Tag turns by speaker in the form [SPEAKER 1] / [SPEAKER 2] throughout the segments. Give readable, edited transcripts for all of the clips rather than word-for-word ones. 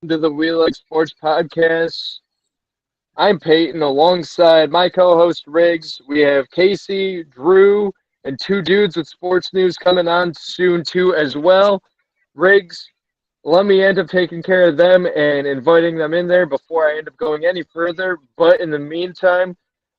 [SPEAKER 1] to the We Like Sportz Podcast. I'm Peyton alongside my co-host Riggs. We have Casey, Drew, and two dudes with sports news coming on soon too as well. Riggs, let me end up taking care of them and inviting them in there before I end up going any further. But in the meantime,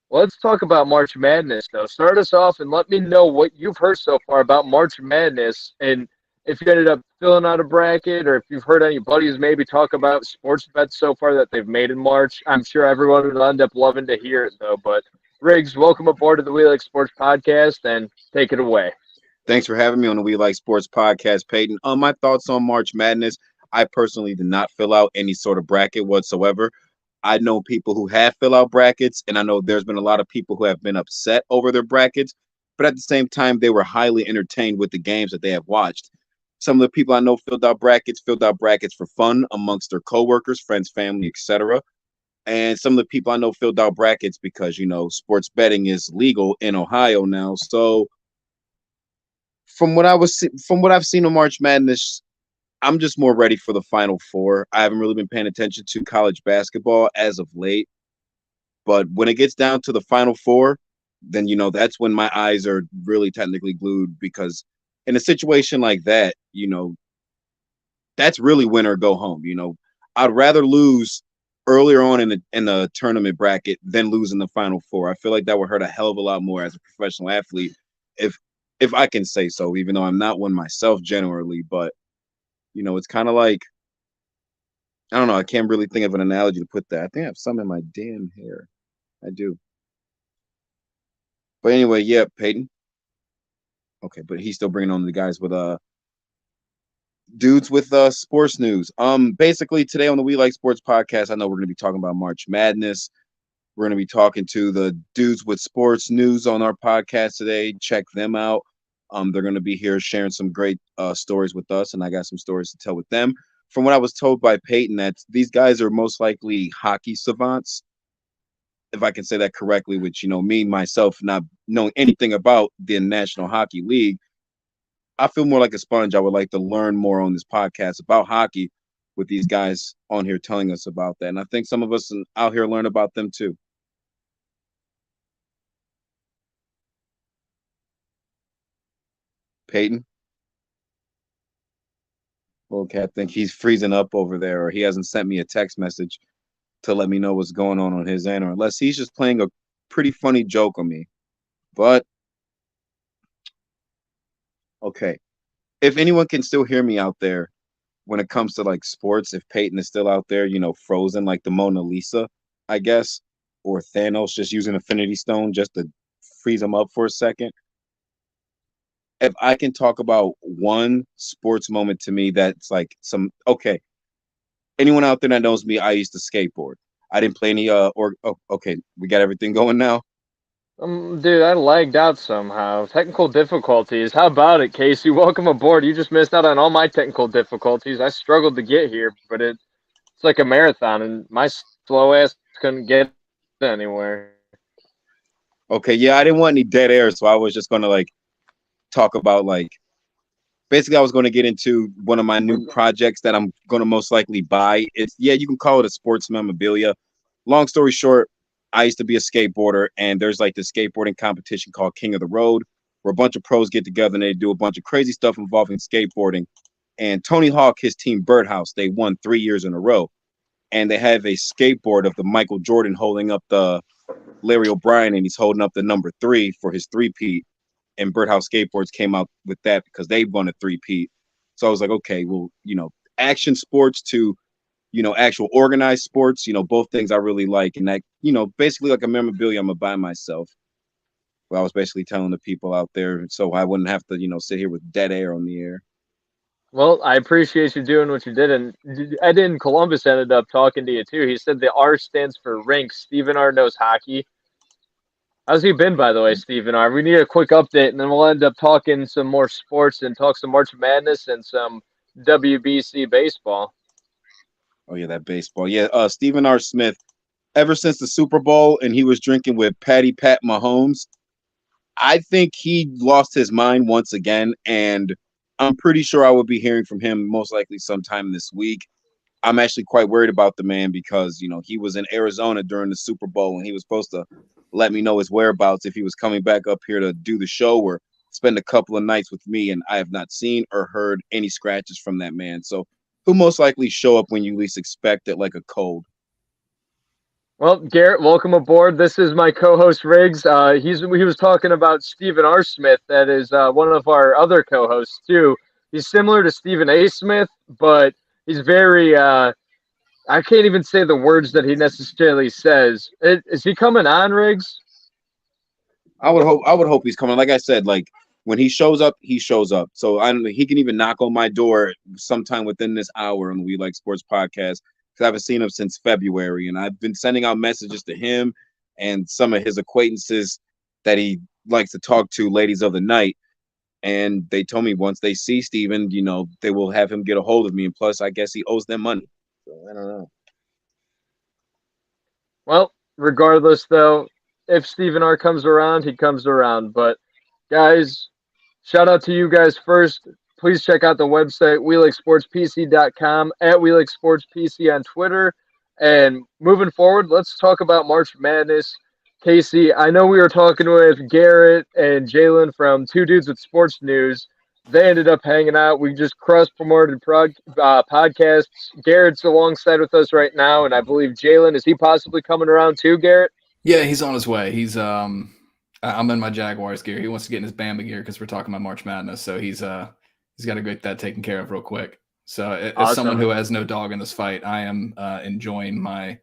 [SPEAKER 1] let's talk about March Madness, though. Start us off and let me know what you've heard so far about March Madness and if you ended up filling out a bracket or if you've heard any buddies maybe talk about sports bets so far that they've made in March. I'm sure everyone would end up loving to hear it, though. But Riggs, welcome aboard to the We Like Sportz Podcast and take it away.
[SPEAKER 2] Thanks for having me on the We Like Sportz Podcast, Peyton. My thoughts on March Madness. I personally did not fill out any sort of bracket whatsoever. I know people who have fill out brackets, and I know there's been a lot of people who have been upset over their brackets, but at the same time, they were highly entertained with the games that they have watched. Some of the people I know filled out brackets for fun amongst their coworkers, friends, family, etc. And some of the people I know filled out brackets because, sports betting is legal in Ohio now. So from what I've seen of March Madness, I'm just more ready for the Final Four. I haven't really been paying attention to college basketball as of late. But when it gets down to the Final Four, then, that's when my eyes are really technically glued, because in a situation like that, that's really win or go home. I'd rather lose earlier on in the tournament bracket than lose in the Final Four. I feel like that would hurt a hell of a lot more as a professional athlete, if I can say so, even though I'm not one myself generally. But it's kind of like, I don't know. I can't really think of an analogy to put that. I think I have some in my damn hair. I do. But anyway, yeah, Peyton. Okay, but he's still bringing on the guys with dudes with sports news. Basically today on the We Like Sportz Podcast, I know we're going to be talking about March Madness. We're going to be talking to the dudes with sports news on our podcast today. Check them out. They're going to be here sharing some great stories with us, and I got some stories to tell with them. From what I was told by Peyton, that these guys are most likely hockey savants, if I can say that correctly, which, me, myself, not knowing anything about the National Hockey League, I feel more like a sponge. I would like to learn more on this podcast about hockey with these guys on here telling us about that. And I think some of us out here learn about them too. Peyton? Okay, I think he's freezing up over there, or he hasn't sent me a text message to let me know what's going on his end, or unless he's just playing a pretty funny joke on me. But okay, if anyone can still hear me out there when it comes to like sports, if Peyton is still out there, frozen like the Mona Lisa, I guess, or Thanos just using Infinity Stone just to freeze him up for a second. If I can talk about one sports moment to me that's like okay, anyone out there that knows me, I used to skateboard. I didn't play any okay, we got everything going now.
[SPEAKER 1] Dude, I lagged out somehow. Technical difficulties. How about it, Casey? Welcome aboard. You just missed out on all my technical difficulties. I struggled to get here, but it's like a marathon, and my slow ass couldn't get anywhere.
[SPEAKER 2] Okay, yeah, I didn't want any dead air, so I was just gonna talk about basically I was going to get into one of my new projects that I'm going to most likely buy. You can call it a sports memorabilia. Long story short, I used to be a skateboarder, and there's this skateboarding competition called King of the Road, where a bunch of pros get together and they do a bunch of crazy stuff involving skateboarding. And Tony Hawk, his team Birdhouse, they won 3 years in a row. And they have a skateboard of the Michael Jordan holding up the Larry O'Brien, and he's holding up the number 3 for his three-peat. And Birdhouse Skateboards came out with that because they won a three-peat. So I was like, okay, well, action sports to, actual organized sports, both things I really like. And that, basically like a memorabilia I'm going to buy myself. Well, I was basically telling the people out there so I wouldn't have to, sit here with dead air on the air.
[SPEAKER 1] Well, I appreciate you doing what you did. And Ed in Columbus ended up talking to you, too. He said the R stands for rink. Stephen R knows hockey. How's he been, by the way, Stephen R? We need a quick update, and then we'll end up talking some more sports and talk some March Madness and some WBC baseball.
[SPEAKER 2] Oh, yeah, that baseball. Yeah, Stephen R. Smith, ever since the Super Bowl and he was drinking with Pat Mahomes, I think he lost his mind once again, and I'm pretty sure I will be hearing from him most likely sometime this week. I'm actually quite worried about the man because, he was in Arizona during the Super Bowl and he was supposed to let me know his whereabouts if he was coming back up here to do the show or spend a couple of nights with me. And I have not seen or heard any scratches from that man. So he'll most likely show up when you least expect it, like a cold.
[SPEAKER 1] Well, Garrett, welcome aboard. This is my co-host Riggs. He was talking about Stephen R. Smith. That is one of our other co-hosts too. He's similar to Stephen A. Smith, but he's very. I can't even say the words that he necessarily says. Is he coming on, Riggs?
[SPEAKER 2] I would hope he's coming. Like I said, like when he shows up, he shows up. So he can even knock on my door sometime within this hour on the We Like Sportz podcast. I haven't seen him since February, and I've been sending out messages to him and some of his acquaintances that he likes to talk to, ladies of the night. And they told me once they see Steven, they will have him get a hold of me. And plus, I guess he owes them money. So I don't know.
[SPEAKER 1] Well, regardless, though, if Stephen R. comes around, he comes around. But, guys, shout out to you guys first. Please check out the website, WeLikeSportsPC.com, at WeLikeSportsPC on Twitter. And moving forward, let's talk about March Madness. Casey, I know we were talking with Garrett and Jalen from Two Dudes with Sports News. They ended up hanging out. We just cross-promoted podcasts. Garrett's alongside with us right now, and I believe Jalen, is he possibly coming around too, Garrett?
[SPEAKER 3] Yeah, he's on his way. I'm in my Jaguars gear. He wants to get in his Bama gear because we're talking about March Madness, so he's got to get that taken care of real quick. So as someone who has no dog in this fight, I am enjoying my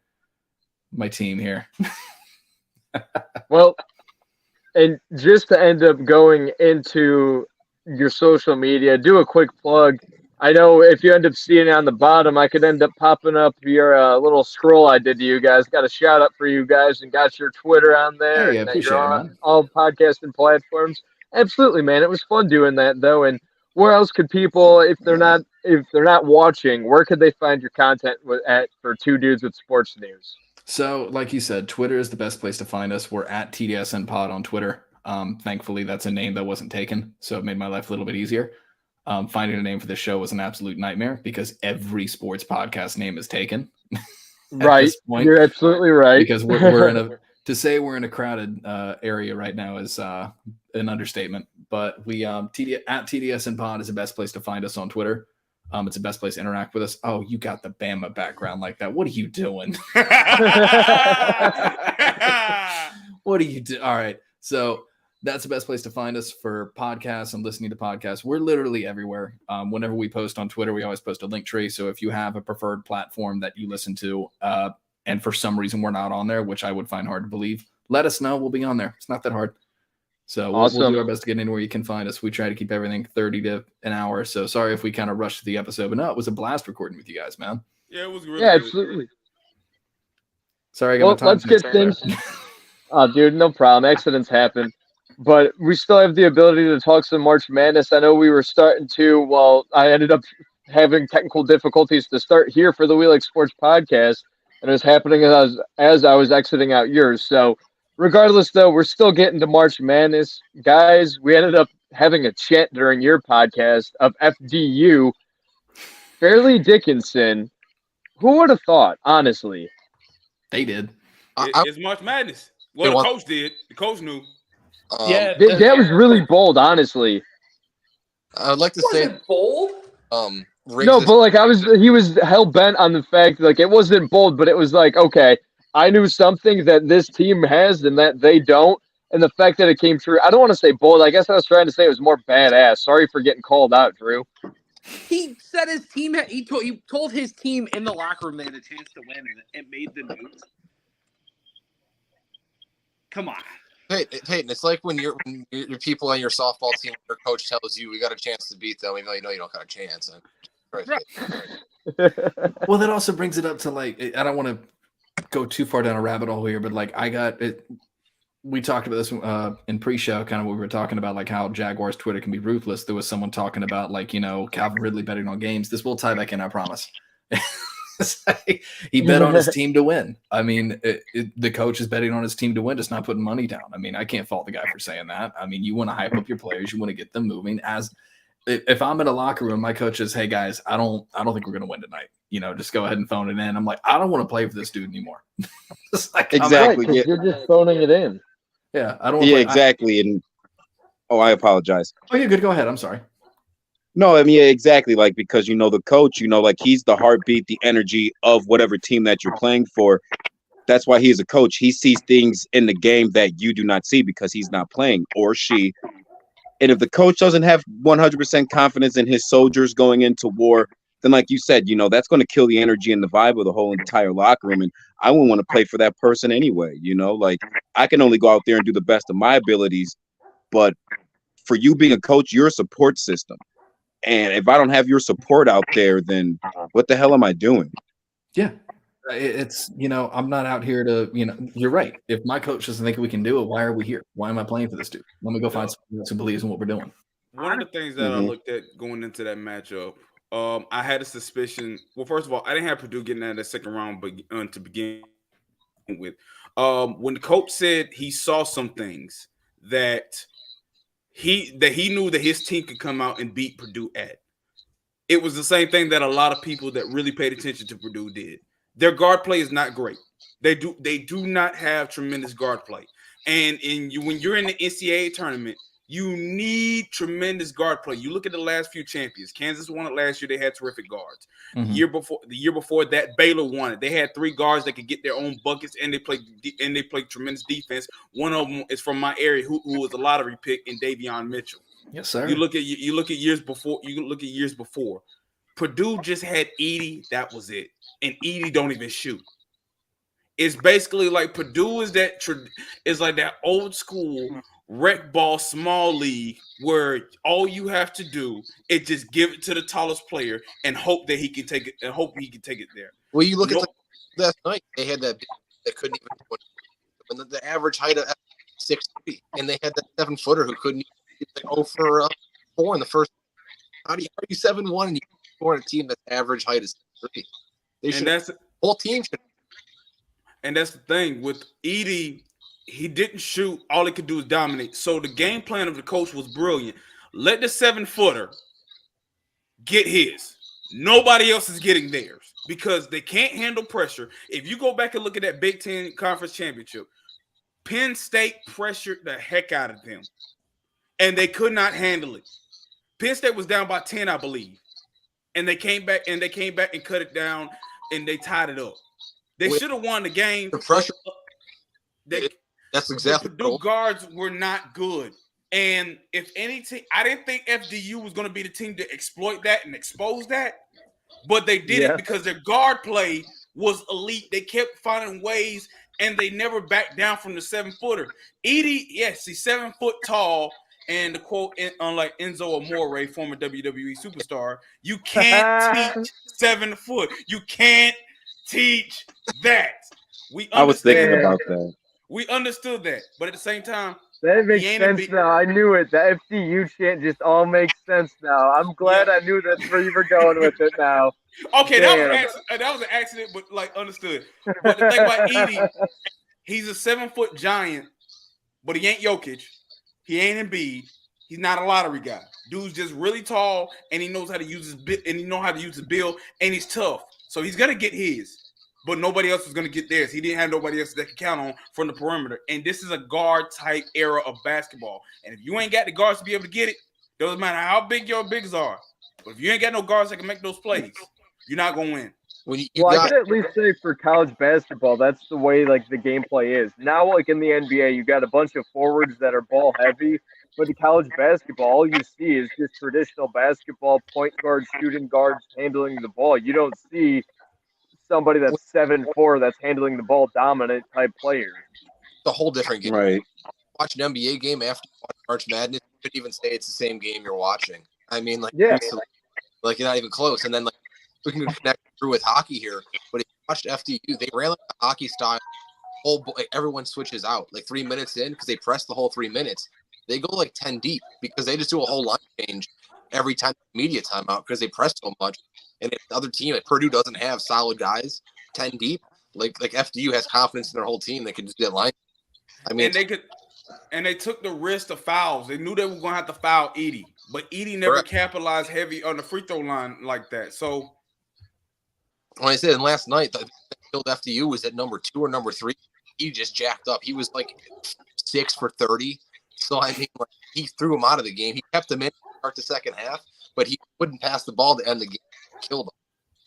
[SPEAKER 3] team here.
[SPEAKER 1] Well, and just to end up going into your social media, do a quick plug. I know if you end up seeing it on the bottom, I could end up popping up your little scroll I did to you guys. Got a shout out for you guys and got your Twitter on there.
[SPEAKER 3] Hey,
[SPEAKER 1] and
[SPEAKER 3] appreciate
[SPEAKER 1] you're
[SPEAKER 3] it,
[SPEAKER 1] on
[SPEAKER 3] man.
[SPEAKER 1] all podcasting platforms. Absolutely, man. It was fun doing that though. And where else could people, if they're not watching, where could they find your content for Two Dudes with Sports News?
[SPEAKER 3] So, like you said, Twitter is the best place to find us. We're at TDSN Pod on Twitter. Thankfully, that's a name that wasn't taken, so it made my life a little bit easier. Finding a name for the show was an absolute nightmare because every sports podcast name is taken.
[SPEAKER 1] Right, you're absolutely right.
[SPEAKER 3] Because we're in a crowded area right now is an understatement. But we at TDSN Pod is the best place to find us on Twitter. It's the best place to interact with us. Oh, you got the Bama background like that. What are you doing? What are you doing? All right. So that's the best place to find us for podcasts and listening to podcasts. We're literally everywhere. Whenever we post on Twitter, we always post a link tree. So if you have a preferred platform that you listen to, and for some reason we're not on there, which I would find hard to believe, let us know. We'll be on there. It's not that hard. So
[SPEAKER 1] awesome.
[SPEAKER 3] We'll do our best to get anywhere you can find us. We try to keep everything 30 to an hour. So sorry if we kind of rushed the episode, but no, it was a blast recording with you guys, man.
[SPEAKER 4] Yeah, it was really
[SPEAKER 1] good. Absolutely.
[SPEAKER 3] Sorry, I got my time.
[SPEAKER 1] Let's get things. Oh, dude, no problem. Accidents happen. But we still have the ability to talk some March Madness. I know we were starting to, well, I ended up having technical difficulties to start here for the We Like Sportz podcast, and it was happening as I was exiting out yours. So regardless, though, we're still getting to March Madness. Guys, we ended up having a chant during your podcast of FDU. Fairleigh Dickinson. Who would have thought, honestly?
[SPEAKER 3] They did.
[SPEAKER 4] It's March Madness. Well, the coach did. The coach knew.
[SPEAKER 1] That was really bold, honestly.
[SPEAKER 5] I'd like to say
[SPEAKER 6] bold.
[SPEAKER 1] No, but like he was hell bent on the fact like it wasn't bold, but it was like, okay, I knew something that this team has and that they don't, and the fact that it came true. I don't want to say bold. I guess I was trying to say it was more badass. Sorry for getting called out, Drew.
[SPEAKER 6] He said his team. He told his team in the locker room they had a chance to win, and it made the news. Come on.
[SPEAKER 5] Peyton, it's like when your people on your softball team, your coach tells you we got a chance to beat them, even though you know you don't got a chance. Right.
[SPEAKER 3] Well, that also brings it up to like, I don't want to go too far down a rabbit hole here, but like we talked about this in pre-show, kind of what we were talking about, like how Jaguars Twitter can be ruthless. There was someone talking about like, Calvin Ridley betting on games. This will tie back in, I promise. He bet on his team to win. I mean, the coach is betting on his team to win, just not putting money down. I mean, I can't fault the guy for saying that. I mean, you want to hype up your players, you want to get them moving. As if I'm in a locker room, my coach says, "Hey guys, I don't think we're going to win tonight. just go ahead and phone it in. I'm like, I don't want to play for this dude anymore.
[SPEAKER 2] Exactly.
[SPEAKER 1] Right, you're just phoning it in.
[SPEAKER 3] Yeah, I don't.
[SPEAKER 2] Yeah, exactly. And I apologize.
[SPEAKER 3] Oh, you're good. Go ahead. I'm sorry.
[SPEAKER 2] No, I mean, yeah, exactly. Like, because the coach, like he's the heartbeat, the energy of whatever team that you're playing for. That's why he's a coach. He sees things in the game that you do not see because he's not playing, or she. And if the coach doesn't have 100% confidence in his soldiers going into war, then like you said, that's going to kill the energy and the vibe of the whole entire locker room. And I wouldn't want to play for that person anyway. Like I can only go out there and do the best of my abilities. But for you being a coach, you're a support system. And if I don't have your support out there, then what the hell am I doing?
[SPEAKER 3] Yeah. It's, I'm not out here to, you're right. If my coach doesn't think we can do it, why are we here? Why am I playing for this dude? Let me go find someone else who believes in what we're doing.
[SPEAKER 4] One of the things that I looked at going into that matchup, I had a suspicion. Well, first of all, I didn't have Purdue getting out of the second round to begin with. When the coach said he saw some things that he knew that his team could come out and beat Purdue at, it was the same thing that a lot of people that really paid attention to Purdue did. Their guard play is not great. They do not have tremendous guard play. And when you're in the NCAA tournament, you need tremendous guard play. You look at the last few champions. Kansas won it last year. They had terrific guards.
[SPEAKER 3] Mm-hmm.
[SPEAKER 4] The year before that, Baylor won it. They had 3 guards that could get their own buckets, and they played tremendous defense. One of them is from my area, who was a lottery pick, in Davion Mitchell.
[SPEAKER 3] Yes, sir.
[SPEAKER 4] You look at years before. You look at years before. Purdue just had Edey. That was it. And Edey don't even shoot. It's basically like Purdue is like that old school rec ball small league where all you have to do is just give it to the tallest player and hope that he can take it there.
[SPEAKER 5] Well, you look at last night, they had that couldn't even the average height of 6'3", and they had that 7-footer who couldn't even 0 for 4 in the first. How are you 7'1" and you score on a team that's average height is 6'3"? Whole team should.
[SPEAKER 4] And that's the thing with Edey. He didn't shoot. All he could do is dominate. So the game plan of the coach was brilliant. Let the 7-footer get his. Nobody else is getting theirs because they can't handle pressure. If you go back and look at that Big Ten Conference Championship, Penn State pressured the heck out of them, and they could not handle it. Penn State was down by 10, I believe, and they came back and cut it down, and they tied it up. They should have won the game.
[SPEAKER 5] The pressure. That's exactly.
[SPEAKER 4] The Purdue guards were not good. And if any team, I didn't think FDU was going to be the team to exploit that and expose that. But they did it because their guard play was elite. They kept finding ways, and they never backed down from the 7-footer. Edey, yes, he's 7 foot tall. And the quote, unlike Enzo Amore, former WWE superstar, you can't teach 7 foot. You can't teach that.
[SPEAKER 2] I was thinking about that.
[SPEAKER 4] We understood that, but at the same time,
[SPEAKER 1] that makes sense now. I knew it. The FDU chant just all makes sense now. I'm glad I knew that's where you were going with it now.
[SPEAKER 4] Okay, that was an accident, but like understood. But the thing about Edey, he's a 7-foot giant, but he ain't Jokic. He ain't Embiid. He's not a lottery guy. Dude's just really tall, and he knows how to use his build, and he's tough. So he's gonna get his. But nobody else was going to get theirs. He didn't have nobody else that could count on from the perimeter. And this is a guard-type era of basketball. And if you ain't got the guards to be able to get it, doesn't matter how big your bigs are. But if you ain't got no guards that can make those plays, you're not going to win.
[SPEAKER 1] I could at least say for college basketball, that's the way like the gameplay is. Now, like in the NBA, you got a bunch of forwards that are ball-heavy. But in college basketball, all you see is just traditional basketball, point guards, shooting guards, handling the ball. You don't see somebody that's 7'4" that's handling the ball dominant type player.
[SPEAKER 5] It's a whole different game.
[SPEAKER 2] Right.
[SPEAKER 5] Watch an NBA game after March Madness, you could even say it's the same game you're watching. I mean, like you're not even close. And then like we can connect through with hockey here. But if you watched FDU, they ran like a hockey style. Everyone switches out like 3 minutes in because they press the whole 3 minutes. They go like 10 deep because they just do a whole line change every time media timeout because they press so much. And if the other team, like Purdue, doesn't have solid guys 10 deep, like FDU has confidence in their whole team, they can just do that line. I mean,
[SPEAKER 4] and they took the risk of fouls. They knew they were going to have to foul Edey, but Edey never capitalized heavy on the free throw line like that. So
[SPEAKER 5] when I said last night that killed FDU was at number 2 or number 3, he just jacked up. He was like 6 for 30. So I mean, like, he threw him out of the game. He kept him in to start the second half, but he wouldn't pass the ball to end the game. Killed them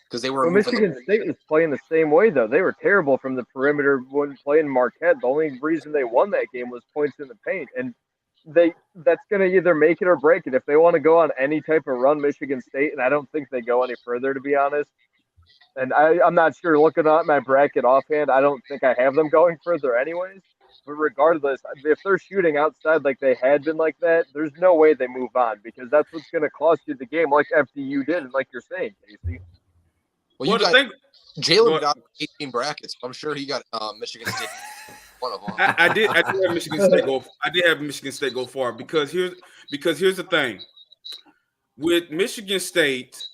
[SPEAKER 5] because they were.
[SPEAKER 1] Well, Michigan State was playing the same way though. They were terrible from the perimeter when playing Marquette. The only reason they won that game was points in the paint, and that's going to either make it or break it. If they want to go on any type of run, Michigan State, and I don't think they go any further, to be honest. And I'm not sure. Looking at my bracket offhand, I don't think I have them going further anyways. But regardless, if they're shooting outside like they had been like that, there's no way they move on because that's what's going to cost you the game like FDU did, and like you're saying, Casey.
[SPEAKER 5] Well, you got Jalen got 18 brackets. So I'm sure he got Michigan State. One of them.
[SPEAKER 4] I did have Michigan State go. I did have Michigan State go far because here's the thing. With Michigan State,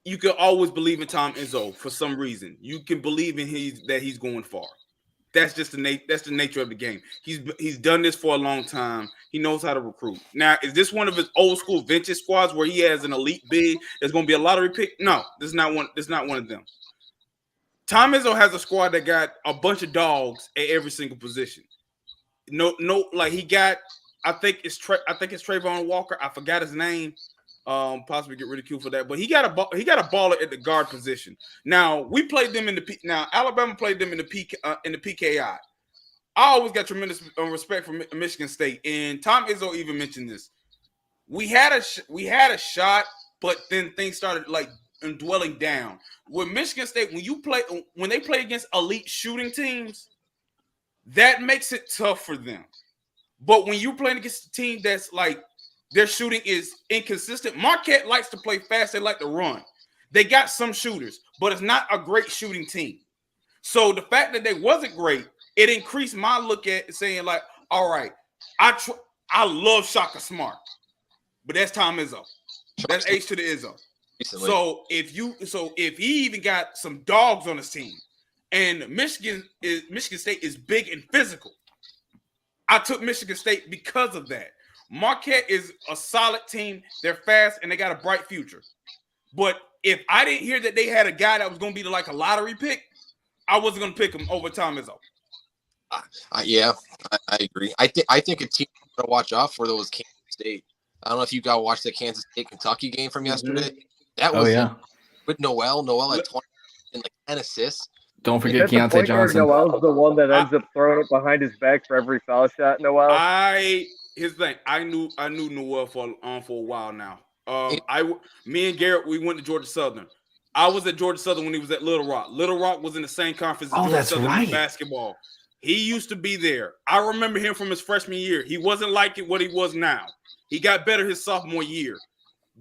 [SPEAKER 4] you can always believe in Tom Izzo for some reason. You can believe in that he's going far. That's just that's the nature of the game. He's done this for a long time. He knows how to recruit. Now, is this one of his old school vintage squads where he has an elite big that's going to be a lottery pick? No, this is not one. This is not one of them. Tom Izzo has a squad that got a bunch of dogs at every single position. No, like he got. I think it's Trayvon Walker. I forgot his name. Possibly get ridiculed for that, but he got a baller at the guard position. Now we played them in the Alabama played them in the PKI. I always got tremendous respect for Michigan State, and Tom Izzo even mentioned this. We had a shot, but then things started like dwelling down. With Michigan State, when they play against elite shooting teams, that makes it tough for them. But when you're playing against a team that's like their shooting is inconsistent. Marquette likes to play fast. They like to run. They got some shooters, but it's not a great shooting team. So the fact that they wasn't great, it increased my look at saying like, all right, I love Shaka Smart, but that's Tom Izzo. That's H to the Izzo. Recently. So if he even got some dogs on his team, and Michigan State is big and physical, I took Michigan State because of that. Marquette is a solid team. They're fast, and they got a bright future. But if I didn't hear that they had a guy that was going to be like a lottery pick, I wasn't going to pick him over Tom Izzo.
[SPEAKER 5] Yeah, I agree. I think a team to watch out for those Kansas State. I don't know if you got to watch the Kansas State-Kentucky game from yesterday. That was with Noel at 20 and like 10 assists.
[SPEAKER 3] Don't forget Keontae Johnson.
[SPEAKER 1] Noel's the one that ends up throwing it behind his back for every foul shot. Noel.
[SPEAKER 4] Here's the thing. I knew Noel for a while now. Me and Garrett, we went to Georgia Southern. I was at Georgia Southern when he was at Little Rock. Little Rock was in the same conference as Georgia Southern in basketball. He used to be there. I remember him from his freshman year. He wasn't like what he was now. He got better his sophomore year.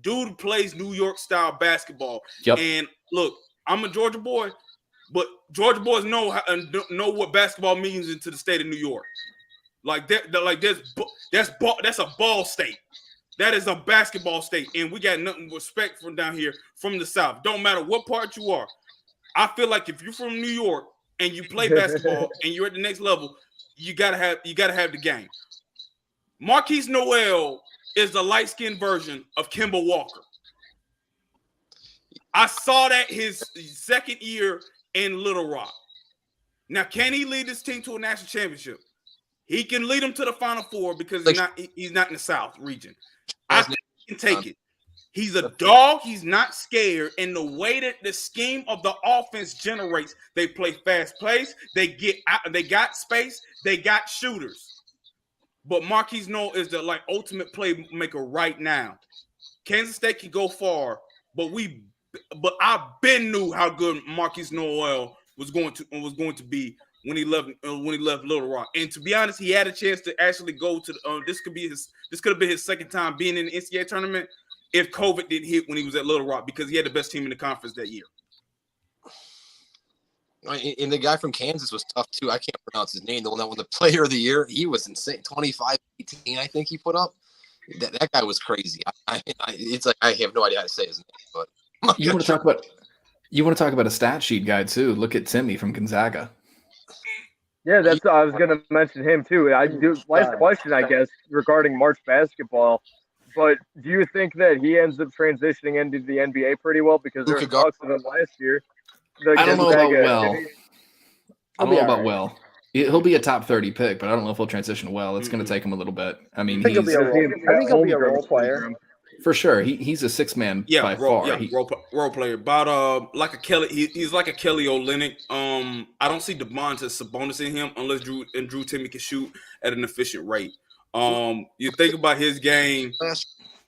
[SPEAKER 4] Dude plays New York style basketball. Yep. And look, I'm a Georgia boy, but Georgia boys know what basketball means into the state of New York. Like that's a ball state. That is a basketball state, and we got nothing but respect from down here from the South. Don't matter what part you are. I feel like if you're from New York and you play basketball and you're at the next level, you gotta have the game. Marquise Noel is the light-skinned version of Kemba Walker. I saw that his second year in Little Rock. Now, can he lead this team to a national championship? He can lead them to the Final Four because he's not in the South region. I think he can take it. He's a dog. He's not scared. And the way that the scheme of the offense generates, they play fast plays. They get out. They got space. They got shooters. But Marquise Noel is the ultimate playmaker right now. Kansas State can go far, but I been knew how good Marquise Noel was going to be when he left Little Rock. And to be honest, he had a chance to actually go to this could have been his second time being in the NCAA tournament if COVID didn't hit when he was at Little Rock, because he had the best team in the conference that year.
[SPEAKER 5] And the guy from Kansas was tough too. I can't pronounce his name. The one that won the Player of the Year, he was insane. 25-18, I think he put up. That guy was crazy. It's like I have no idea how to say his name. But
[SPEAKER 3] you want to talk about a stat sheet guy too. Look at Timmy from Gonzaga.
[SPEAKER 1] Yeah, that's I was going to mention him too. Last question, I guess, regarding March basketball. But do you think that he ends up transitioning into the NBA pretty well? Because there were talks of him last year.
[SPEAKER 3] I don't know about well. I don't know about well. He'll be a top 30 pick, but I don't know if he'll transition well. It's going to take him a little bit. I mean,
[SPEAKER 6] I think he'll be a role player.
[SPEAKER 3] For sure. He's a six-man by far.
[SPEAKER 4] Role player. About like a Kelly. He's like a Kelly Olynyk. I don't see Domantas Sabonis in him unless Drew Timme can shoot at an efficient rate. You think about his game.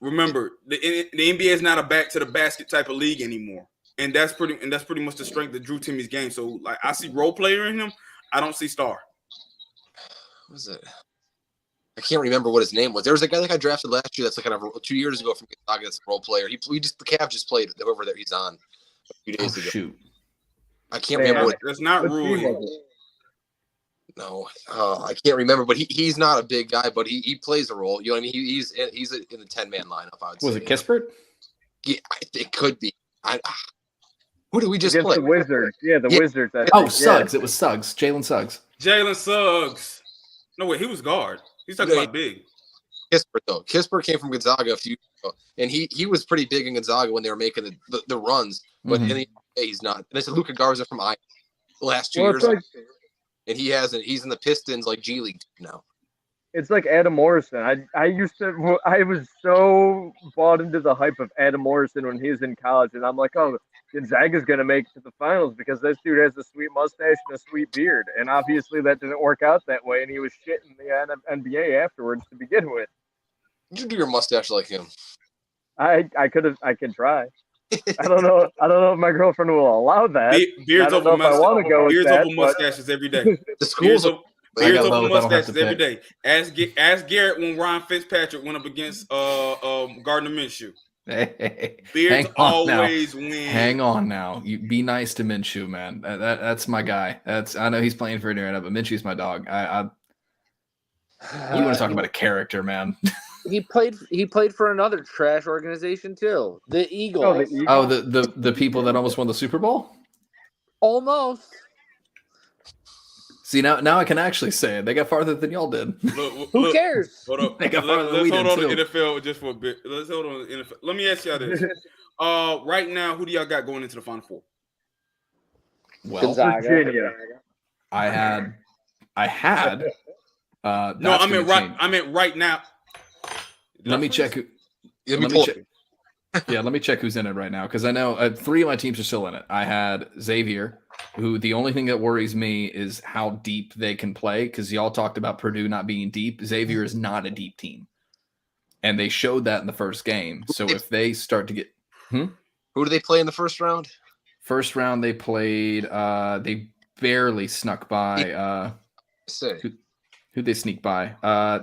[SPEAKER 4] Remember, the NBA is not a back to the basket type of league anymore, and that's pretty much the strength of Drew Timme's game. So, like, I see role player in him. I don't see star.
[SPEAKER 5] What was it? I can't remember what his name was. There was a guy that I drafted last year that's like kind of 2 years ago from Gonzaga that's a role player. The Cavs just played whoever that he's on a few days ago.
[SPEAKER 3] Shoot.
[SPEAKER 5] I can't remember.
[SPEAKER 4] That's not Rule.
[SPEAKER 5] No, I can't remember. But he's not a big guy, but he plays a role. You know what I mean? He's in the 10-man lineup. I would say.
[SPEAKER 3] Was it Kispert?
[SPEAKER 5] Yeah, it could be. Who did we just play?
[SPEAKER 1] The Wizards. Yeah, the Wizards.
[SPEAKER 3] Suggs. Yeah. It was Suggs. Jalen Suggs.
[SPEAKER 4] Jalen Suggs. No, wait, he was guard. He's talking about big.
[SPEAKER 5] Kispert, though. Kispert came from Gonzaga a few years ago, and he was pretty big in Gonzaga when they were making the runs, but in the NBA, he's not. And I said Luka Garza from Iowa the last 2 years, and he's in the Pistons, like, G League now.
[SPEAKER 1] It's like Adam Morrison. I was so bought into the hype of Adam Morrison when he was in college, and I'm like, oh, Gonzaga's going to make it to the finals because this dude has a sweet mustache and a sweet beard. And obviously that didn't work out that way, and he was shit in the NBA afterwards to begin with.
[SPEAKER 5] You do your mustache like him.
[SPEAKER 1] I can try. I don't know if my girlfriend will allow that.
[SPEAKER 4] Beards over mustaches every day.
[SPEAKER 5] The schools
[SPEAKER 4] Beards over mustaches every day. Ask Garrett when Ryan Fitzpatrick went up against Gardner Minshew.
[SPEAKER 3] Hey,
[SPEAKER 4] Beards always win.
[SPEAKER 3] Hang on now. You be nice to Minshew, man. That's my guy. I know he's playing for Indiana, but Minshew's my dog. You want to talk about a character, man?
[SPEAKER 6] He played for another trash organization too, the Eagles.
[SPEAKER 3] The people that almost won the Super Bowl.
[SPEAKER 6] Almost.
[SPEAKER 3] See, now I can actually say it. They got farther than y'all did.
[SPEAKER 6] Who cares?
[SPEAKER 4] Hold up.
[SPEAKER 3] They got farther than we did,
[SPEAKER 4] Let's hold on
[SPEAKER 3] too.
[SPEAKER 4] to NFL just for a bit. Let's hold on to NFL. Let me ask y'all this. Right now, who do y'all got going into the Final Four?
[SPEAKER 3] Well,
[SPEAKER 1] Virginia.
[SPEAKER 3] I had.
[SPEAKER 4] No, I meant right now.
[SPEAKER 3] Let me check. Let me check who's in it right now, because I know 3 of my teams are still in it. I had Xavier, who the only thing that worries me is how deep they can play, because y'all talked about Purdue not being deep. Xavier is not a deep team, and they showed that in the first game. So if they start to get
[SPEAKER 5] who do they play in the first round?
[SPEAKER 3] First round they played. They barely snuck by. Who'd they sneak by?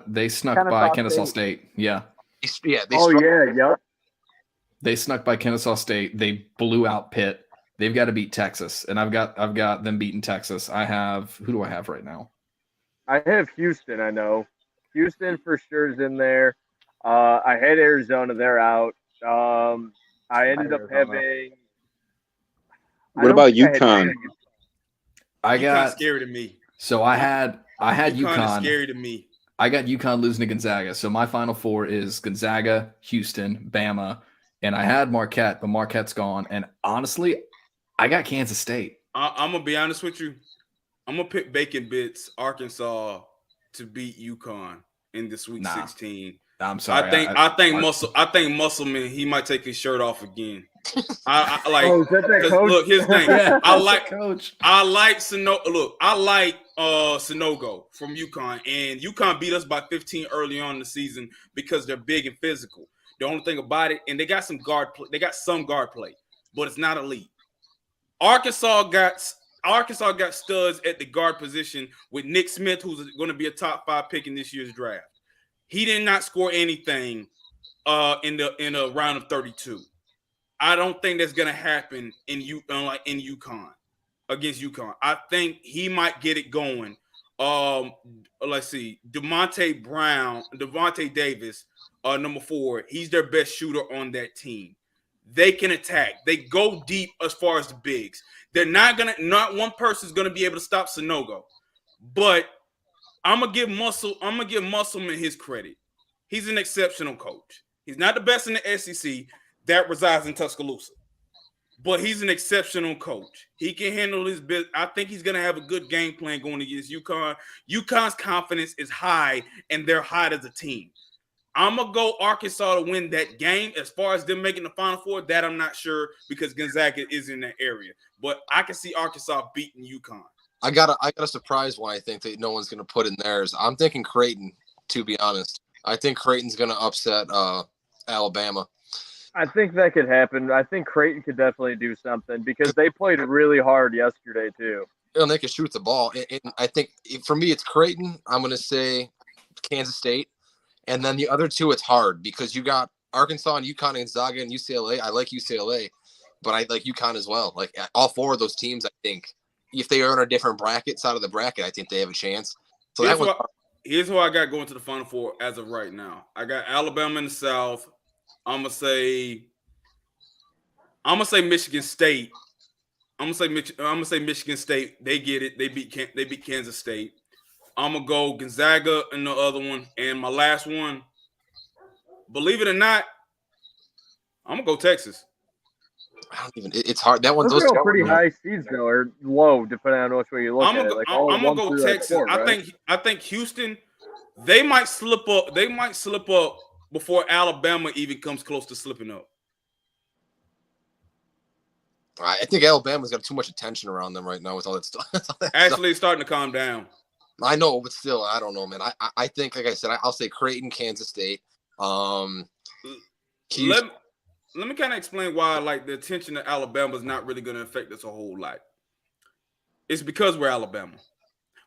[SPEAKER 3] They snuck by Kennesaw State. Yeah. They snuck by Kennesaw State. They blew out Pitt. They've got to beat Texas, and I've got them beating Texas. Who do I have right now?
[SPEAKER 1] I have Houston. I know Houston for sure is in there. I had Arizona. They're out. I ended up having.
[SPEAKER 2] What about UConn?
[SPEAKER 3] I got
[SPEAKER 4] scary to me.
[SPEAKER 3] So I had UConn.
[SPEAKER 4] Scary to me.
[SPEAKER 3] I got UConn losing to Gonzaga. So my Final Four is Gonzaga, Houston, Bama, and I had Marquette, but Marquette's gone. And honestly, I got Kansas State.
[SPEAKER 4] I'm gonna be honest with you. I'm gonna pick Bacon Bits, Arkansas, to beat UConn in this week 16.
[SPEAKER 3] I'm sorry.
[SPEAKER 4] I think Musselman, he might take his shirt off again. I like.
[SPEAKER 1] Oh, is that coach?
[SPEAKER 4] Look, here's the thing.
[SPEAKER 3] Yeah,
[SPEAKER 4] I like
[SPEAKER 3] coach.
[SPEAKER 4] I like Sanogo from UConn, and UConn beat us by 15 early on in the season because they're big and physical. The only thing about it, and they got some guard play, but it's not elite. Arkansas got studs at the guard position with Nick Smith, who's going to be a top 5 pick in this year's draft. He did not score anything in a round of 32. I don't think that's going to happen in UConn against UConn. I think he might get it going. Let's see, Devontae Davis, number 4. He's their best shooter on that team. They can attack. They go deep as far as the bigs. They're not one person's gonna be able to stop Sanogo. But I'm gonna give Musselman his credit. He's an exceptional coach. He's not the best in the SEC. That resides in Tuscaloosa. but he's an exceptional coach. He can handle his business. I think he's going to have a good game plan going against UConn. UConn's confidence is high, and they're hot as a team. I'm going to go Arkansas to win that game. As far as them making the Final Four, that I'm not sure because Gonzaga is in that area. But I can see Arkansas beating UConn.
[SPEAKER 5] I got a surprise one I think that no one's going to put in theirs. I'm thinking Creighton, to be honest. I think Creighton's going to upset Alabama.
[SPEAKER 1] I think that could happen. I think Creighton could definitely do something because they played really hard yesterday too.
[SPEAKER 5] And they can shoot the ball. And I think for me, it's Creighton. I'm going to say Kansas State. And then the other two, it's hard because you got Arkansas and UConn and Gonzaga and UCLA. I like UCLA, but I like UConn as well. Like all four of those teams, I think if they are on a different bracket, side of the bracket, I think they have a chance. So
[SPEAKER 4] here's who I got going to the Final Four as of right now. I got Alabama in the South. I'm gonna say Michigan State. I'm gonna say Michigan State. They get it. They beat Kansas State. I'm going to go Gonzaga in the other one. And my last one, believe it or not, I'm going to go Texas.
[SPEAKER 5] It's hard. That one's
[SPEAKER 1] those are pretty high seeds, though, or low, depending on which way you look at it. Like
[SPEAKER 4] I'm going to go Texas. Right? I think Houston, they might slip up. They might slip up before Alabama even comes close to slipping up.
[SPEAKER 5] I think Alabama's got too much attention around them right now with all that stuff.
[SPEAKER 4] Actually, it's starting to calm down.
[SPEAKER 5] I know, but still, I don't know, man. I think, like I said, I'll say Creighton, Kansas State.
[SPEAKER 4] Let me kind of explain why, like, the attention to Alabama is not really going to affect us a whole lot. It's because we're Alabama.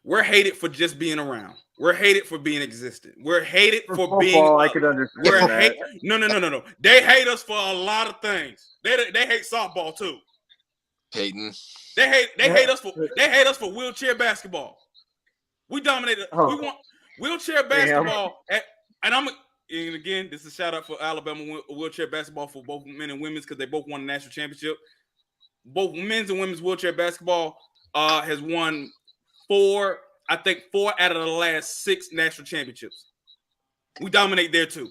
[SPEAKER 4] We're hated for just being around. We're hated for being existent. We're hated for being.
[SPEAKER 1] I could understand that.
[SPEAKER 4] No. They hate us for a lot of things. They hate softball too.
[SPEAKER 5] Peyton.
[SPEAKER 4] They hate us for wheelchair basketball. We dominated. We want wheelchair basketball. And again, this is a shout out for Alabama wheelchair basketball for both men and women's because they both won the national championship. Both men's and women's wheelchair basketball has won 4 out of the last 6 national championships. We dominate there too.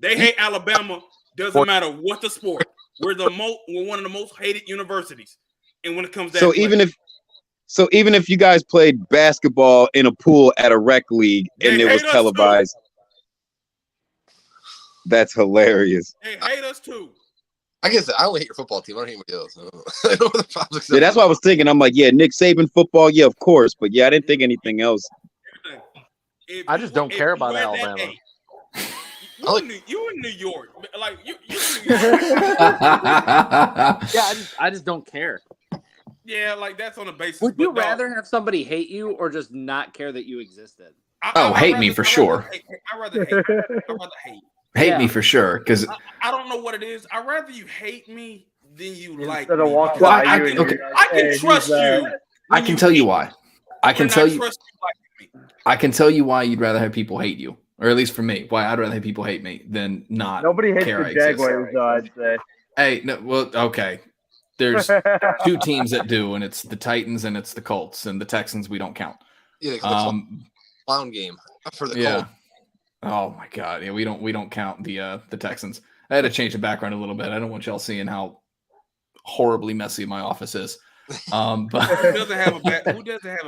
[SPEAKER 4] They hate Alabama. Doesn't matter what the sport. We're one of the most hated universities. And when it comes to
[SPEAKER 2] even if you guys played basketball in a pool at a rec league and it was televised, that's hilarious.
[SPEAKER 4] They hate us too.
[SPEAKER 5] I guess I only hate your football team. I don't hate anybody else.
[SPEAKER 2] Yeah, that's what I was thinking. I'm like, yeah, Nick Saban football, yeah, of course, but yeah, I didn't think anything else.
[SPEAKER 6] I just don't care about Alabama.
[SPEAKER 4] You in New York, like you.
[SPEAKER 6] Yeah, I just don't care.
[SPEAKER 4] Yeah, like that's on the basis.
[SPEAKER 6] Would you rather have somebody hate you or just not care that you existed?
[SPEAKER 3] Hate me for sure.
[SPEAKER 4] I'd rather hate.
[SPEAKER 3] Hate me for sure, because
[SPEAKER 4] I don't know what it is. I'd rather you hate me than you like me.
[SPEAKER 1] I
[SPEAKER 4] can trust you.
[SPEAKER 3] I can tell you why. I can tell you why you'd rather have people hate you, or at least for me, why I'd rather have people hate me than not.
[SPEAKER 1] Nobody hates the Jaguars, though, I'd say.
[SPEAKER 3] Hey, no, well, okay. There's 2 teams that do, and it's the Titans and it's the Colts, and the Texans we don't count.
[SPEAKER 5] Yeah, clown game for the Colts.
[SPEAKER 3] Oh my God! Yeah, we don't count the Texans. I had to change the background a little bit. I don't want y'all seeing how horribly messy my office is. But
[SPEAKER 4] who doesn't have a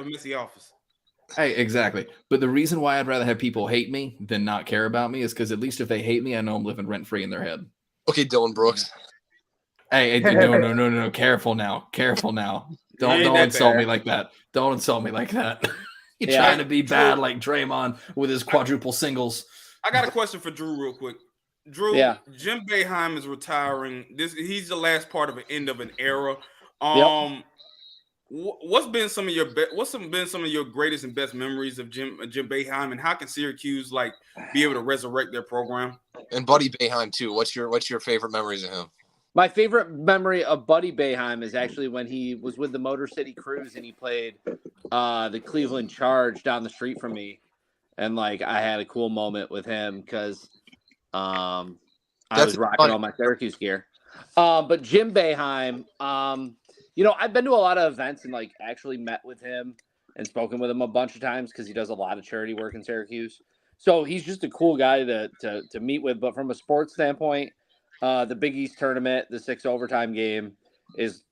[SPEAKER 4] messy office?
[SPEAKER 3] Hey, exactly. But the reason why I'd rather have people hate me than not care about me is because at least if they hate me, I know I'm living rent free in their head.
[SPEAKER 5] Okay, Dylan Brooks.
[SPEAKER 3] Hey, no. Careful now. Don't insult me like that. Don't insult me like that. You're trying to be bad like Draymond with his quadruple singles.
[SPEAKER 4] I got a question for Drew real quick. Drew, Jim Boeheim is retiring. He's the last part of an end of an era. What's been some of your greatest and best memories of Jim Boeheim, and how can Syracuse be able to resurrect their program?
[SPEAKER 5] And Buddy Boeheim too. What's your favorite memories of him?
[SPEAKER 6] My favorite memory of Buddy Boeheim is actually when he was with the Motor City Cruise and he played the Cleveland Charge down the street from me, and I had a cool moment with him because I was rocking all my Syracuse gear. But Jim Boeheim, I've been to a lot of events and actually met with him and spoken with him a bunch of times because he does a lot of charity work in Syracuse. So he's just a cool guy to meet with. But from a sports standpoint, the Big East tournament, the 6 overtime game, is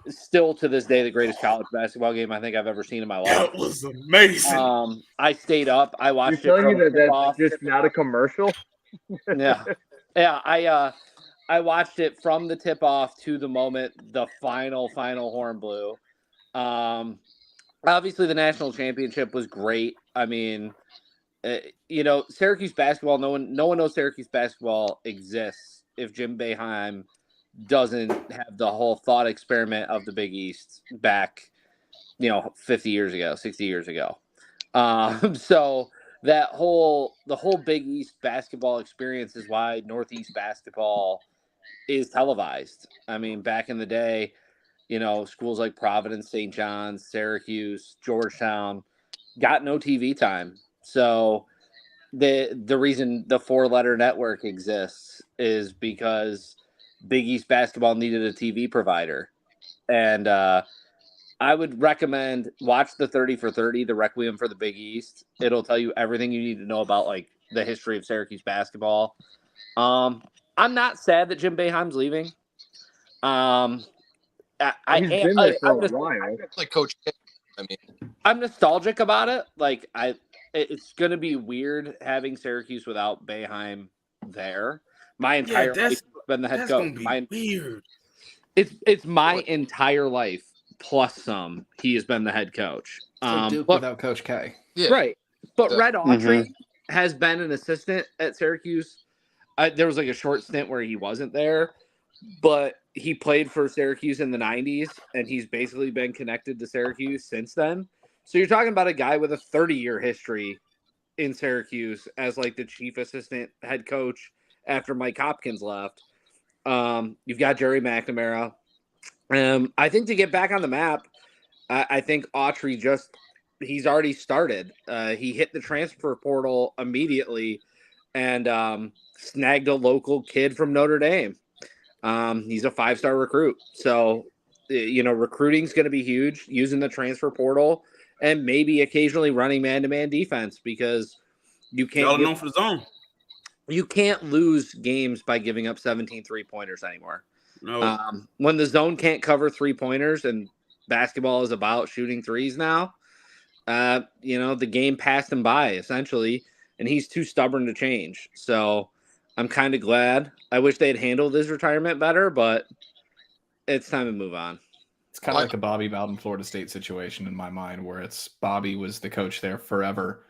[SPEAKER 6] still to this day the greatest college basketball game I think I've ever seen in my life.
[SPEAKER 4] That was amazing.
[SPEAKER 6] I stayed up. I watched
[SPEAKER 1] You're
[SPEAKER 6] it
[SPEAKER 1] telling
[SPEAKER 6] from
[SPEAKER 1] me that
[SPEAKER 6] tip-off.
[SPEAKER 1] that's just not a commercial?
[SPEAKER 6] Yeah. I watched it from the tip off to the moment the final horn blew. Obviously the national championship was great. I mean, Syracuse basketball, no one knows Syracuse basketball exists if Jim Boeheim doesn't have the whole thought experiment of the Big East back, 50 years ago, 60 years ago. So the whole Big East basketball experience is why Northeast basketball is televised. I mean, back in the day, schools like Providence, St. John's, Syracuse, Georgetown got no TV time. So the reason the 4-letter network exists is because Big East basketball needed a TV provider. And I would recommend watch the 30 for 30, the Requiem for the Big East. It'll tell you everything you need to know about like the history of Syracuse basketball. I'm not sad that Jim Boeheim's leaving.
[SPEAKER 1] He's been there for a while.
[SPEAKER 5] Like Coach, I mean,
[SPEAKER 6] I'm nostalgic about it. Like it's going to be weird having Syracuse without Boeheim there. My entire life has been the head coach.
[SPEAKER 4] Weird.
[SPEAKER 6] It's my entire life plus some. He has been the head coach.
[SPEAKER 3] Like Duke without Coach K.
[SPEAKER 5] yeah.
[SPEAKER 6] Right. But Red Autry has been an assistant at Syracuse. There was like a short stint where he wasn't there, but he played for Syracuse in the 90s, and he's basically been connected to Syracuse since then. So you're talking about a guy with a 30-year history in Syracuse as like the chief assistant head coach after Mike Hopkins left. You've got Jerry McNamara. I think to get back on the map, I think Autry he's already started. He hit the transfer portal immediately and snagged a local kid from Notre Dame. He's a 5-star recruit. So, recruiting's going to be huge, using the transfer portal and maybe occasionally running man-to-man defense because you can't.
[SPEAKER 4] Y'all are known for the zone.
[SPEAKER 6] You can't lose games by giving up 17 3-pointers anymore.
[SPEAKER 4] No.
[SPEAKER 6] When the zone can't cover 3-pointers and basketball is about shooting threes now, the game passed him by essentially, and he's too stubborn to change. So I'm kind of glad. I wish they'd handled his retirement better, but it's time to move on.
[SPEAKER 3] It's kind of like a Bobby Bowden Florida State situation in my mind, where it's Bobby was the coach there forever,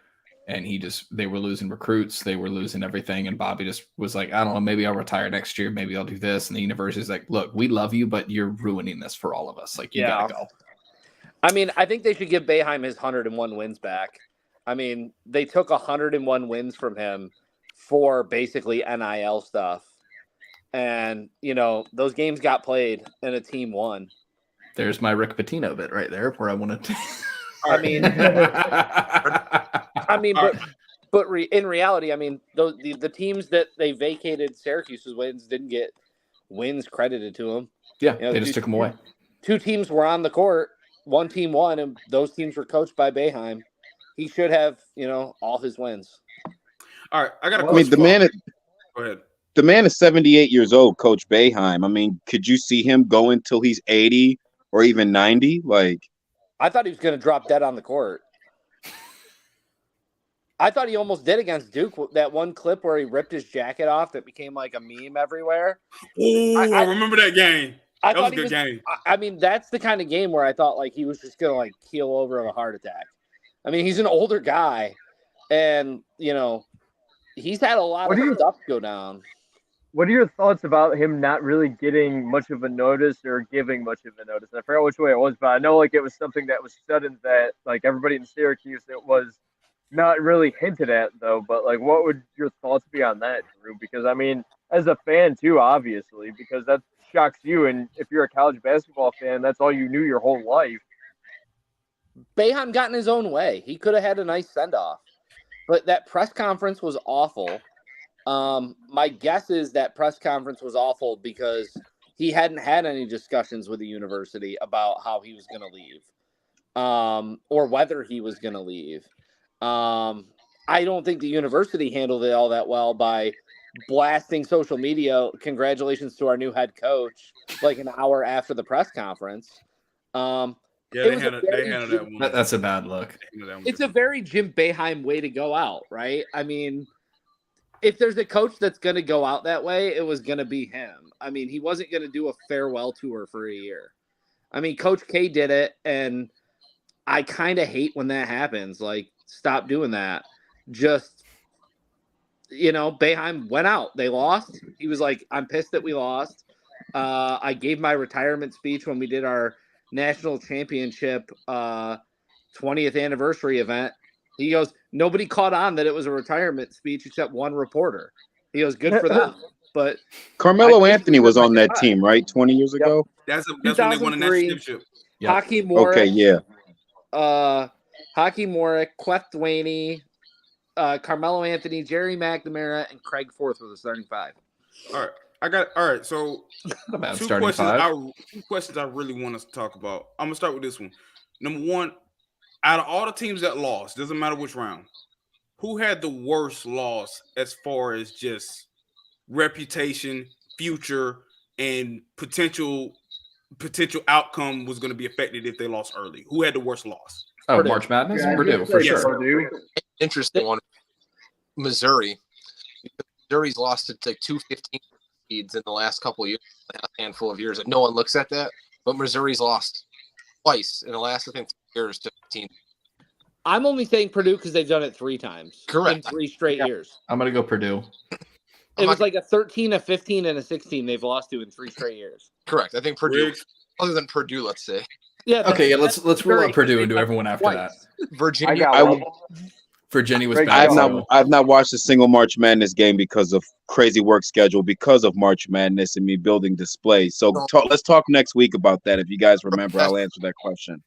[SPEAKER 3] and they were losing recruits, they were losing everything, and Bobby just was like, I don't know, maybe I'll retire next year, maybe I'll do this, and the university's like, look, we love you, but you're ruining this for all of us. Like, you gotta go.
[SPEAKER 6] I mean, I think they should give Boeheim his 101 wins back. I mean, they took 101 wins from him for basically NIL stuff. And, those games got played and a team won.
[SPEAKER 3] There's my Rick Pitino bit right there where I wanted to.
[SPEAKER 6] In reality, I mean, the teams that they vacated Syracuse's wins didn't get wins credited to them.
[SPEAKER 3] Yeah, they just took them away.
[SPEAKER 6] 2 teams were on the court. 1 team won, and those teams were coached by Boeheim. He should have, all his wins.
[SPEAKER 4] All right, I got a question. Go ahead.
[SPEAKER 2] The man is 78 years old, Coach Boeheim. I mean, could you see him going till he's 80 or even 90? Like,
[SPEAKER 6] I thought he was going to drop dead on the court. I thought he almost did against Duke. That one clip where he ripped his jacket off that became like a meme everywhere.
[SPEAKER 4] Oh, I remember that game. That was a good game.
[SPEAKER 6] I mean, that's the kind of game where I thought like he was just going to like keel over of a heart attack. I mean, he's an older guy, and he's had a lot of stuff go down.
[SPEAKER 1] What are your thoughts about him not really getting much of a notice or giving much of a notice? I forgot which way it was, but I know like it was something that was sudden that like everybody in Syracuse, it was not really hinted at though. But like, what would your thoughts be on that, Drew? Because I mean, as a fan too, obviously, because that shocks you, and if you're a college basketball fan, that's all you knew your whole life.
[SPEAKER 6] Boeheim got in his own way. He could have had a nice send-off, but that press conference was awful. My guess is that press conference was awful because he hadn't had any discussions with the university about how he was going to leave, or whether he was going to leave. I don't think the university handled it all that well by blasting social media, congratulations to our new head coach, like an hour after the press conference.
[SPEAKER 4] Yeah, they handled that one.
[SPEAKER 3] That's a bad look.
[SPEAKER 6] It's a very Jim Boeheim way to go out, right? I mean, if there's a coach that's going to go out that way, it was going to be him. I mean, he wasn't going to do a farewell tour for a year. I mean, Coach K did it, and I kind of hate when that happens. Like, stop doing that. Just, Boeheim went out. They lost. He was like, I'm pissed that we lost. I gave my retirement speech when we did our national championship 20th anniversary event. He goes, nobody caught on that it was a retirement speech except one reporter. He goes, good for them. But
[SPEAKER 2] Carmelo Anthony was on that team, right? 20 years ago.
[SPEAKER 4] That's when they won a national championship.
[SPEAKER 3] Yep.
[SPEAKER 6] Hockey Moore.
[SPEAKER 2] Okay, yeah.
[SPEAKER 6] Hockey Moore, Queth Dwaney, Carmelo Anthony, Jerry McNamara, and Craig Forth were the starting five.
[SPEAKER 4] All right. So two questions I really want us to talk about. I'm gonna start with this one. Number one, out of all the teams that lost, doesn't matter which round, who had the worst loss as far as just reputation, future, and potential outcome was going to be affected if they lost early? Who had the worst loss?
[SPEAKER 3] Oh,
[SPEAKER 6] Purdue.
[SPEAKER 3] March Madness? Purdue, for
[SPEAKER 4] Yes.
[SPEAKER 3] sure.
[SPEAKER 1] Purdue.
[SPEAKER 5] Interesting one. Missouri. Missouri's lost to like 215 seeds in the last couple of years, a handful of years. And no one looks at that, but Missouri's lost twice in the last, I think, 3 years to 15.
[SPEAKER 6] I'm only saying Purdue because they've done it 3 times.
[SPEAKER 5] Correct.
[SPEAKER 6] In 3 straight years.
[SPEAKER 3] I'm going to go Purdue.
[SPEAKER 6] It was like a 13, a 15, and a 16 they've lost to in 3 straight years.
[SPEAKER 5] Correct. I think Purdue, other than Purdue, let's say.
[SPEAKER 6] Yeah.
[SPEAKER 3] Okay, let's rule out Purdue and do everyone after that.
[SPEAKER 5] Virginia.
[SPEAKER 3] Virginia was
[SPEAKER 1] Greg,
[SPEAKER 3] bad.
[SPEAKER 2] I've not watched a single March Madness game because of crazy work schedule, because of March Madness and me building displays. So let's talk next week about that. If you guys remember, I'll answer that question.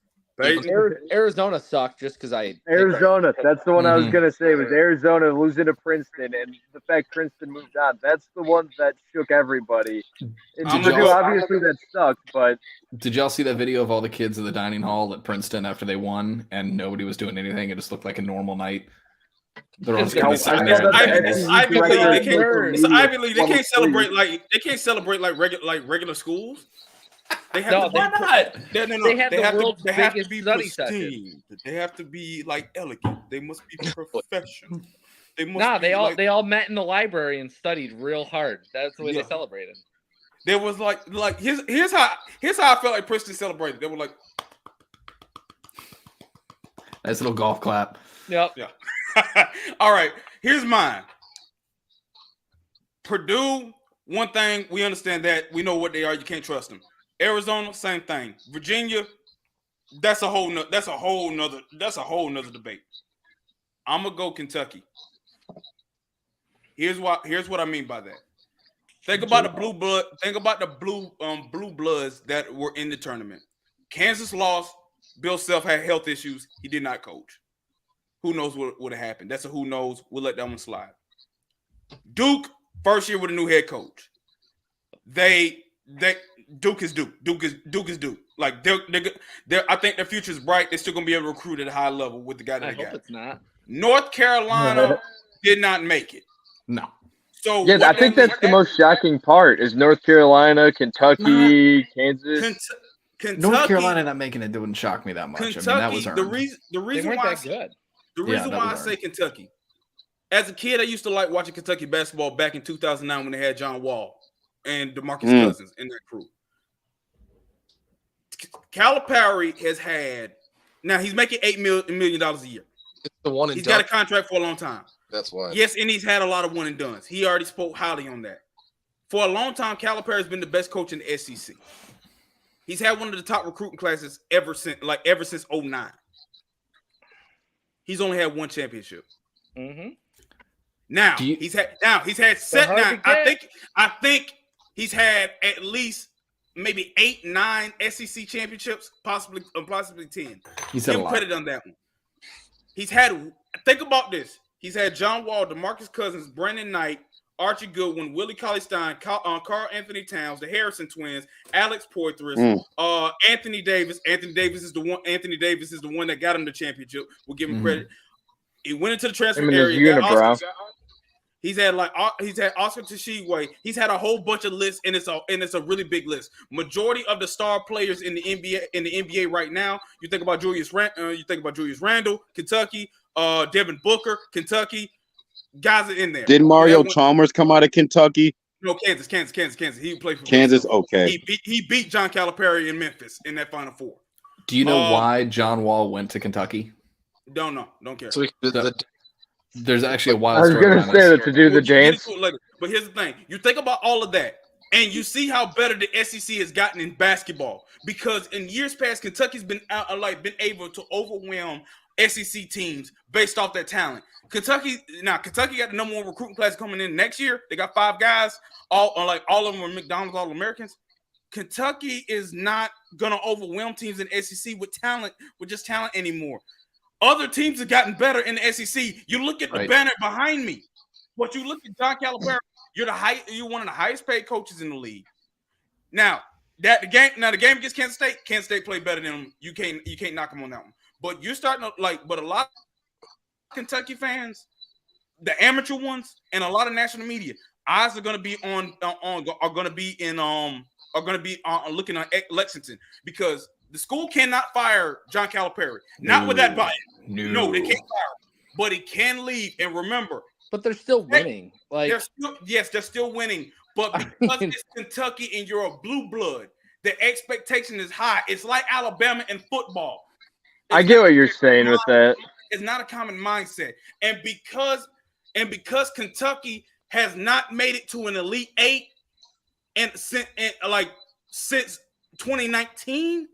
[SPEAKER 6] Arizona sucked just because
[SPEAKER 1] Arizona. That's the one I was going to say, was Arizona losing to Princeton, and the fact Princeton moved on. That's the one that shook everybody. And Purdue, obviously, that sucked, but...
[SPEAKER 3] Did y'all see that video of all the kids in the dining hall at Princeton after they won and nobody was doing anything? It just looked like a normal night. They're all just gonna be sitting there.
[SPEAKER 4] Ivy League. They can't celebrate like regular schools. They have
[SPEAKER 3] why not?
[SPEAKER 6] They have
[SPEAKER 4] to be pristine. They have to be like elegant. They must be professional.
[SPEAKER 6] They all met in the library and studied real hard. That's the way they celebrated.
[SPEAKER 4] There was like here's how I felt like Princeton celebrated. They were like,
[SPEAKER 3] nice little golf clap.
[SPEAKER 6] Yep.
[SPEAKER 4] Yeah. All right. Here's mine. Purdue, one thing we understand that we know what they are. You can't trust them. Arizona, same thing. Virginia, that's a whole nother debate. I'm gonna go Kentucky. Here's what I mean by that. Think about the blue blood. Think about the blue bloods that were in the tournament. Kansas lost. Bill Self had health issues. He did not coach. Who knows what would have happened? That's a who knows. We'll let that one slide. Duke, first year with a new head coach. Duke is Duke. Duke is Duke. Like they're I think their future is bright. They're still gonna be able to recruit at a high level with the guy that they got. I hope
[SPEAKER 6] it's not.
[SPEAKER 4] North Carolina did not make it.
[SPEAKER 3] No.
[SPEAKER 4] So
[SPEAKER 1] yeah, I think that's the most shocking part is North Carolina, Kentucky, Kansas.
[SPEAKER 4] Kentucky,
[SPEAKER 3] North Carolina not making it wouldn't shock me that much.
[SPEAKER 4] Kentucky,
[SPEAKER 3] I mean, that was earned.
[SPEAKER 4] The reason why I say Kentucky. As a kid, I used to like watching Kentucky basketball back in 2009 when they had John Wall and DeMarcus Cousins in that crew. Calipari has had now he's making $8 million a year.
[SPEAKER 5] It's the one and
[SPEAKER 4] he's
[SPEAKER 5] done.
[SPEAKER 4] got a contract for a long time.
[SPEAKER 5] That's why.
[SPEAKER 4] Yes, and he's had a lot of one and dones. He already spoke highly on that. For a long time, Calipari has been the best coach in the SEC. He's had one of the top recruiting classes ever since 2009. He's only had one championship.
[SPEAKER 6] Mm-hmm.
[SPEAKER 4] Now he's had set now. I think he's had at least maybe 8, 9 SEC championships, possibly 10.
[SPEAKER 3] He's had
[SPEAKER 4] Give
[SPEAKER 3] a lot.
[SPEAKER 4] credit on that one. He's had. Think about this. He's had John Wall, DeMarcus Cousins, Brandon Knight, Archie Goodwin, Willie Cauley-Stein, Karl Anthony Towns, the Harrison twins, Alex Poitras, Anthony Davis. Anthony Davis is the one that got him the championship. We'll give him credit. He went into the transfer area. He's had Oscar Tshiebwe. He's had a whole bunch of lists, and it's a really big list. Majority of the star players in the NBA right now. You think about Julius Randle, Kentucky. Devin Booker, Kentucky. Guys are in there.
[SPEAKER 2] Did Mario Chalmers come out of Kentucky?
[SPEAKER 4] No, Kansas. He played for
[SPEAKER 2] Kansas. Okay.
[SPEAKER 4] He beat John Calipari in Memphis in that Final Four.
[SPEAKER 3] Do you know why John Wall went to Kentucky?
[SPEAKER 4] Don't know. Don't care.
[SPEAKER 5] So
[SPEAKER 3] there's actually a wild
[SPEAKER 1] I was
[SPEAKER 3] story.
[SPEAKER 1] going to say that to do the dance.
[SPEAKER 4] But here's the thing. You think about all of that, and you see how better the SEC has gotten in basketball. Because in years past, Kentucky's been able to overwhelm SEC teams based off their talent. Kentucky got the number 1 recruiting class coming in next year. They got 5 guys, all of them are McDonald's All-Americans. Kentucky is not gonna overwhelm teams in SEC with just talent anymore. Other teams have gotten better in the SEC. You look at the banner behind me. But you look at John Calipari, you're one of the highest paid coaches in the league. Now, the game against Kansas State played better than them. You can't knock them on that one. But you're starting to but a lot of Kentucky fans, the amateur ones, and a lot of national media, eyes are going to be looking at Lexington, because the school cannot fire John Calipari. Not with that buy. No, they can't fire him, but he can leave. And remember,
[SPEAKER 6] but they're still winning.
[SPEAKER 4] They're still winning. But because it's Kentucky and you're a blue blood, the expectation is high. It's like Alabama in football.
[SPEAKER 1] I get what you're saying with that.
[SPEAKER 4] It's not a common mindset. And because Kentucky has not made it to an Elite 8 since 2019.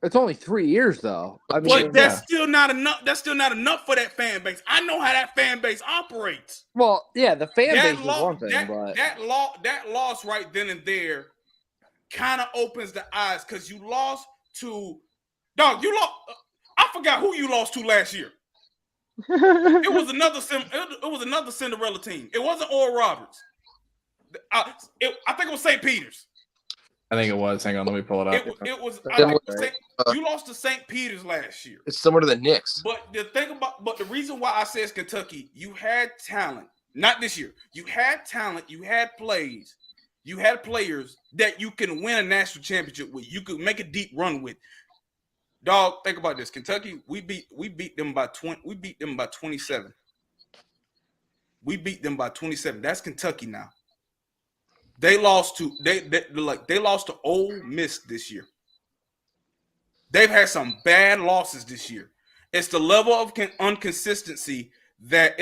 [SPEAKER 6] It's only 3 years though.
[SPEAKER 4] But that's still not enough. That's still not enough for that fan base. I know how that fan base operates.
[SPEAKER 6] Well, yeah, the fan base is one thing, but
[SPEAKER 4] that loss right then and there kind of opens the eyes, because you lost to I forgot who you lost to last year. It was another Cinderella team. It wasn't Oral Roberts. I think it was St. Peter's.
[SPEAKER 3] I think it was. Hang on, let me pull it up.
[SPEAKER 4] You lost to St. Peter's last year.
[SPEAKER 5] It's similar to the Knicks.
[SPEAKER 4] But the reason why I say it's Kentucky, you had talent. Not this year. You had talent. You had plays. You had players that you can win a national championship with. You could make a deep run with. Dog, think about this. Kentucky, we beat them by 20. We beat them by 27. We beat them by 27. That's Kentucky now. They lost to Ole Miss this year. They've had some bad losses this year. It's the level of inconsistency that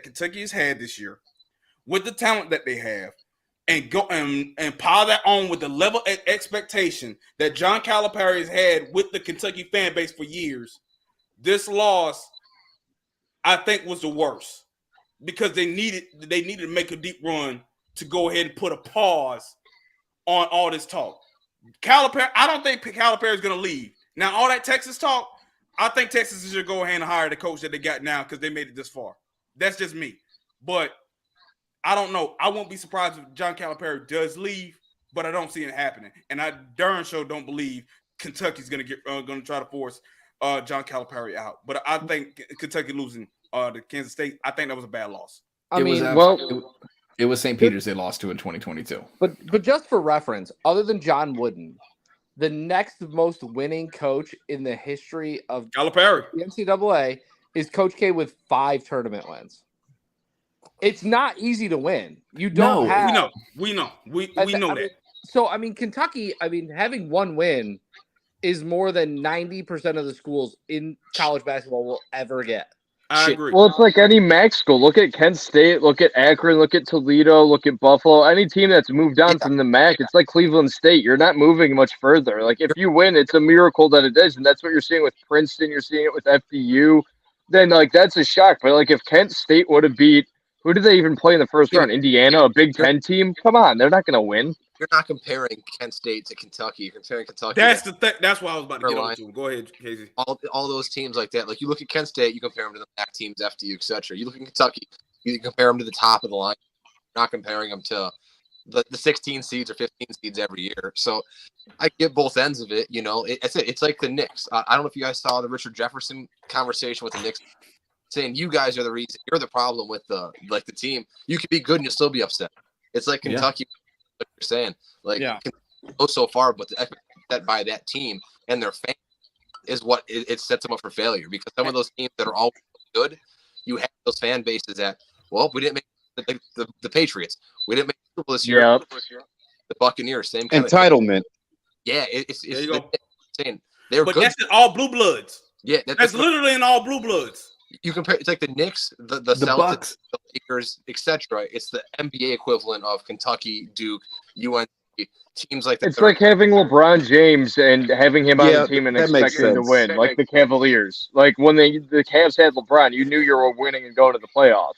[SPEAKER 4] Kentucky has had this year, with the talent that they have, and go and pile that on with the level of expectation that John Calipari has had with the Kentucky fan base for years. This loss, I think, was the worst, because they needed to make a deep run to go ahead and put a pause on all this talk. Calipari, I don't think Calipari is going to leave. Now, all that Texas talk, I think Texas is going to go ahead and hire the coach that they got now, because they made it this far. That's just me. But I don't know. I won't be surprised if John Calipari does leave, but I don't see it happening. And I darn sure don't believe Kentucky's going to try to force John Calipari out. But I think Kentucky losing to Kansas State, I think that was a bad loss.
[SPEAKER 3] It was St. Peter's they lost to in 2022.
[SPEAKER 6] But just for reference, other than John Wooden, the next most winning coach in the history of
[SPEAKER 4] Calipari,
[SPEAKER 6] the NCAA, is Coach K with 5 tournament wins. It's not easy to win. You don't have.
[SPEAKER 4] We know that.
[SPEAKER 6] So Kentucky, having one win is more than 90% of the schools in college basketball will ever get.
[SPEAKER 4] I agree.
[SPEAKER 1] Well, it's like any MAC school. Look at Kent State, look at Akron, look at Toledo, look at Buffalo. Any team that's moved on from the MAC, it's like Cleveland State. You're not moving much further. Like, if you win, it's a miracle that it is, and that's what you're seeing with Princeton. You're seeing it with FDU. Then, that's a shock. But, if Kent State would have beat, who did they even play in the first round? Indiana, a Big Ten team? Come on, they're not going to win.
[SPEAKER 5] You're not comparing Kent State to Kentucky. You're comparing Kentucky.
[SPEAKER 4] That's the thing. That's what I was about to get on to. Go ahead, Casey.
[SPEAKER 5] All those teams like that. Like, you look at Kent State, you compare them to the MAC teams, FDU, etc. You look at Kentucky, you compare them to the top of the line. You're not comparing them to the 16 seeds or 15 seeds every year. So I get both ends of it. It's like the Knicks. I don't know if you guys saw the Richard Jefferson conversation with the Knicks saying you guys are the reason. You're the problem with the team. You could be good and you'll still be upset. It's like Kentucky, like you're saying, like go so far, but the effort set by that team and their fans is what it sets them up for failure. Because some of those teams that are all good, you have those fan bases that, well, we didn't make the Patriots. We didn't make the Super Bowl this year.
[SPEAKER 1] Yep.
[SPEAKER 5] The Buccaneers, same kind
[SPEAKER 2] entitlement.
[SPEAKER 5] Yeah, it's
[SPEAKER 4] there you go.
[SPEAKER 5] Saying they're
[SPEAKER 4] but
[SPEAKER 5] good.
[SPEAKER 4] That's in all blue bloods.
[SPEAKER 5] Yeah,
[SPEAKER 4] that's literally in all blue bloods.
[SPEAKER 5] You compare it's like the Knicks, the Celtics,
[SPEAKER 3] Bucks,
[SPEAKER 5] the Lakers, etc. It's the NBA equivalent of Kentucky, Duke, UNC, teams like that.
[SPEAKER 1] It's like having LeBron James and having him on the team and expecting him to win, like the Cavaliers. Like when the Cavs had LeBron, you knew you were winning and going to the playoffs.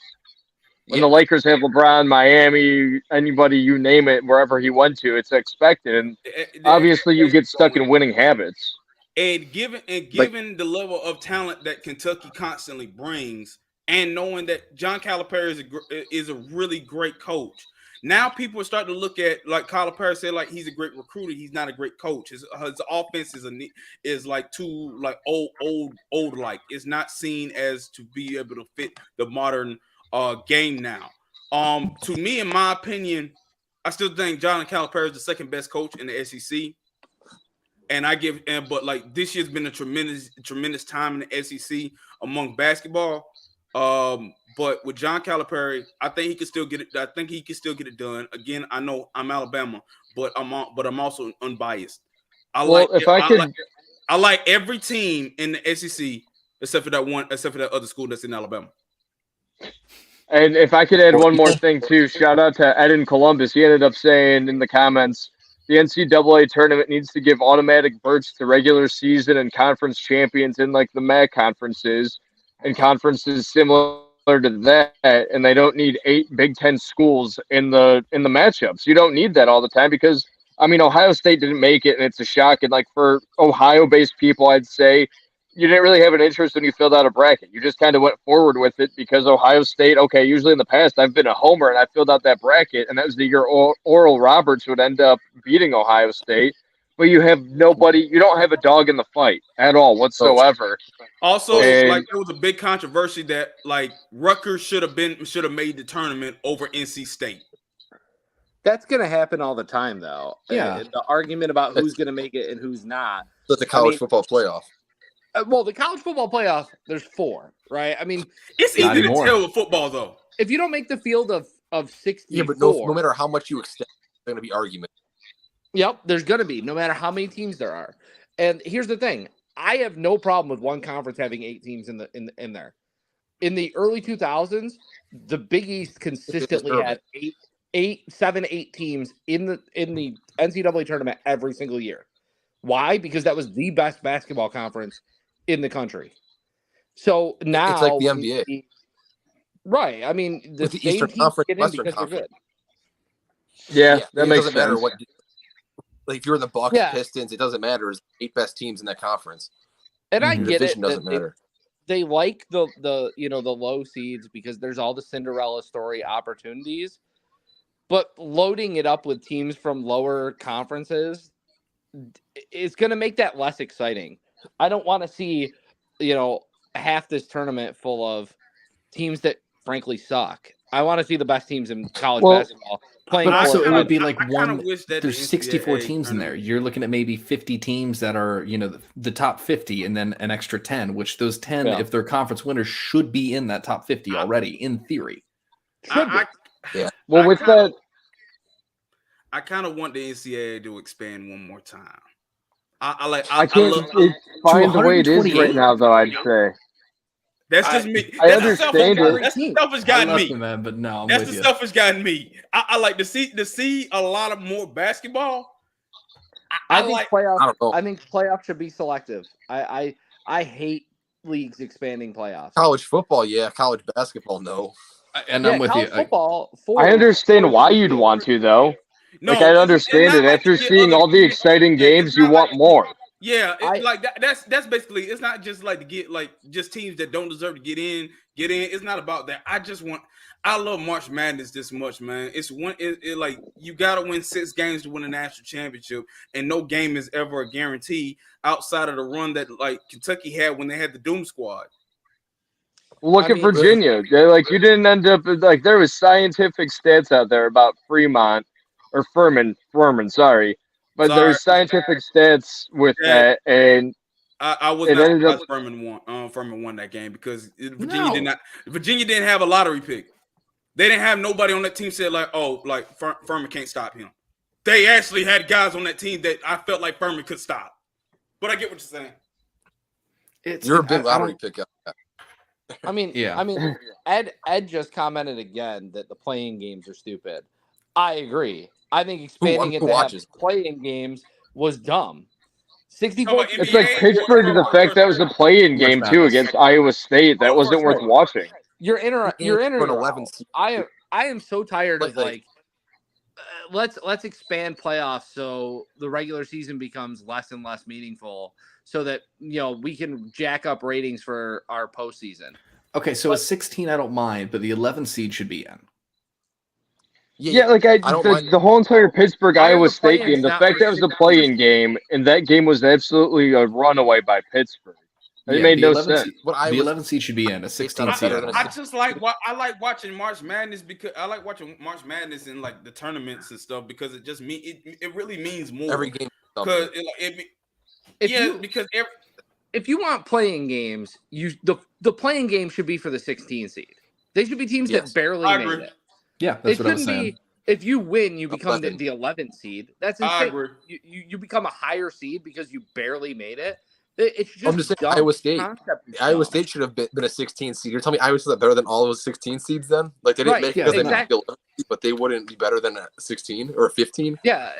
[SPEAKER 1] When the Lakers have LeBron, Miami, anybody, you name it, wherever he went to, it's expected. And obviously you get stuck in winning habits.
[SPEAKER 4] And given the level of talent that Kentucky constantly brings, and knowing that John Calipari is a really great coach, now people are starting to look at, like Calipari said, like he's a great recruiter. He's not a great coach. His offense is like too like old like. It's not seen as to be able to fit the modern game now. To me, in my opinion, I still think John Calipari is the second best coach in the SEC. But like this year's been a tremendous time in the SEC among basketball. But with John Calipari, I think he can still get it. I think he can still get it done. Again, I know I'm Alabama, but I'm also unbiased. I like every team in the SEC except for that other school that's in Alabama.
[SPEAKER 1] And if I could add one more thing too, shout out to Ed in Columbus. He ended up saying in the comments, the NCAA tournament needs to give automatic berths to regular season and conference champions in like the MAC conferences and conferences similar to that. And they don't need 8 Big Ten schools in the matchups. You don't need that all the time because, I mean, Ohio State didn't make it, and it's a shock. And like for Ohio-based people, I'd say you didn't really have an interest when you filled out a bracket. You just kind of went forward with it because Ohio State, okay, usually in the past, I've been a homer and I filled out that bracket, and that was the year Oral Roberts would end up beating Ohio State. But you have you don't have a dog in the fight at all whatsoever.
[SPEAKER 4] Also, like there was a big controversy that like Rutgers should have made the tournament over NC State.
[SPEAKER 6] That's going to happen all the time, though.
[SPEAKER 3] Yeah.
[SPEAKER 6] The argument about who's going to make it and who's not.
[SPEAKER 5] But the college football playoff.
[SPEAKER 6] Well, the college football playoff, there's 4, right? I mean,
[SPEAKER 4] it's easy to tell with football, though.
[SPEAKER 6] If you don't make the field of 64.
[SPEAKER 5] Yeah, but no matter how much you extend, there's going to be argument.
[SPEAKER 6] Yep, there's going to be, no matter how many teams there are. And here's the thing. I have no problem with one conference having 8 teams in there. In the early 2000s, the Big East consistently had 8 teams in the NCAA tournament every single year. Why? Because that was the best basketball conference in the country. So now
[SPEAKER 5] it's like the NBA,
[SPEAKER 6] right? I mean, the
[SPEAKER 5] Eastern Conference, Western
[SPEAKER 6] Conference.
[SPEAKER 1] Yeah, that makes
[SPEAKER 5] sense. Matter what. Like if you're in the Bucks, Pistons, it doesn't matter. It's 8 best teams in that conference.
[SPEAKER 6] And I get it.
[SPEAKER 5] Doesn't matter.
[SPEAKER 6] They like the low seeds because there's all the Cinderella story opportunities. But loading it up with teams from lower conferences is going to make that less exciting. I don't want to see, half this tournament full of teams that frankly suck. I want to see the best teams in college basketball playing.
[SPEAKER 3] But also, it would be like there's 64 teams in there. You're looking at maybe 50 teams that are, the top 50 and then an extra 10, which those 10, if they're conference winners, should be in that top 50 already, in theory.
[SPEAKER 1] Well, with that,
[SPEAKER 4] I kind of want the NCAA to expand one more time.
[SPEAKER 1] I can't find the way it is right now, though. I'd say
[SPEAKER 4] that's just me.
[SPEAKER 1] I understand it.
[SPEAKER 4] That's the stuff that's gotten me,
[SPEAKER 3] man. But no,
[SPEAKER 4] that's the stuff that's gotten me. I like to see a lot of more basketball.
[SPEAKER 6] I think playoffs should be selective. I hate leagues expanding playoffs.
[SPEAKER 5] College football, yeah. College basketball, no.
[SPEAKER 3] And I'm with you.
[SPEAKER 6] Football,
[SPEAKER 1] I understand why you'd want to, though.
[SPEAKER 4] No,
[SPEAKER 1] I understand it. After seeing all the exciting games, you want more.
[SPEAKER 4] Yeah, that's basically. It's not just like to get like just teams that don't deserve to get in. It's not about that. I love March Madness this much, man. It's like you gotta win 6 games to win a national championship, and no game is ever a guarantee outside of the run that like Kentucky had when they had the Doom Squad.
[SPEAKER 1] Look at Virginia. Like, you didn't end up like there was scientific stats out there about Fremont or Furman, sorry, but there's scientific stats with that, and
[SPEAKER 4] I was not surprised Furman won that game because Virginia didn't have a lottery pick. They didn't have nobody on that team said like, oh, like Furman can't stop him. They actually had guys on that team that I felt like Furman could stop. But I get what you're saying.
[SPEAKER 5] You're a big lottery pick.
[SPEAKER 6] I mean, Ed just commented again that the playing games are stupid. I agree. I think expanding it to have playing games was dumb. 64.
[SPEAKER 1] It's like Pittsburgh. The fact that was a play-in game too against Iowa State. That wasn't worth watching.
[SPEAKER 6] You're in an 11. I am so tired of let's expand playoffs so the regular season becomes less and less meaningful, so that we can jack up ratings for our postseason.
[SPEAKER 3] Okay, so a 16 I don't mind, but the 11 seed should be in.
[SPEAKER 1] Yeah, like the whole entire Pittsburgh Iowa State game, the fact that it was a play-in game and that game was absolutely a runaway by Pittsburgh. It made no sense.
[SPEAKER 3] The 11 seed should be in, a 16 seed.
[SPEAKER 4] I just like watching March Madness because I like watching March Madness in like the tournaments and stuff because it just it really means more
[SPEAKER 5] every game.
[SPEAKER 4] Because
[SPEAKER 6] if you want playing games, the playing game should be for the 16 seed. They should be teams that barely made it.
[SPEAKER 3] Yeah, that's what I was saying.
[SPEAKER 6] If you win, you become the 11th seed. That's insane. You become a higher seed because you barely made it. It's just
[SPEAKER 5] I'm just saying Iowa State. Iowa State should have been a 16 seed. You're telling me Iowa State better than all those 16 seeds then? Like they didn't make it because they didn't feel 11, but they wouldn't be better than a 16 or 15?
[SPEAKER 6] Yeah,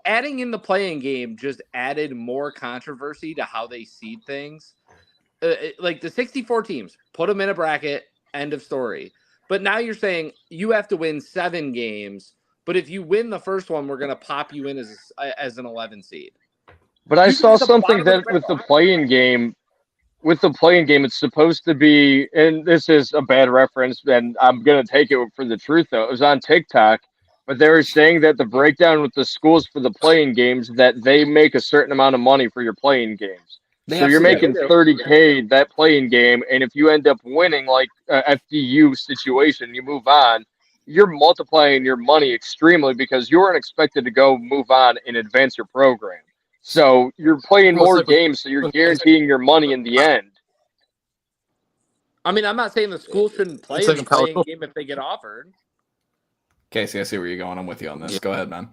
[SPEAKER 6] adding in the playing game just added more controversy to how they seed things. Like the 64 teams, put them in a bracket, end of story. But now you're saying you have to win 7 games, but if you win the first one, we're going to pop you in as an 11 seed.
[SPEAKER 1] But I saw something that with the playing game, it's supposed to be, and this is a bad reference, and I'm going to take it for the truth, though. It was on TikTok, but they were saying that the breakdown with the schools for the playing games, that they make a certain amount of money for your playing games. So you're making $30K that playing game, and if you end up winning like a FDU situation, you move on, you're multiplying your money extremely because you weren't expected to go move on and advance your program. So you're playing more games, so you're guaranteeing your money in the end.
[SPEAKER 6] I mean, I'm not saying the school shouldn't play the playing game if they get offered.
[SPEAKER 3] Casey, I see where you're going. I'm with you on this. Go ahead, man.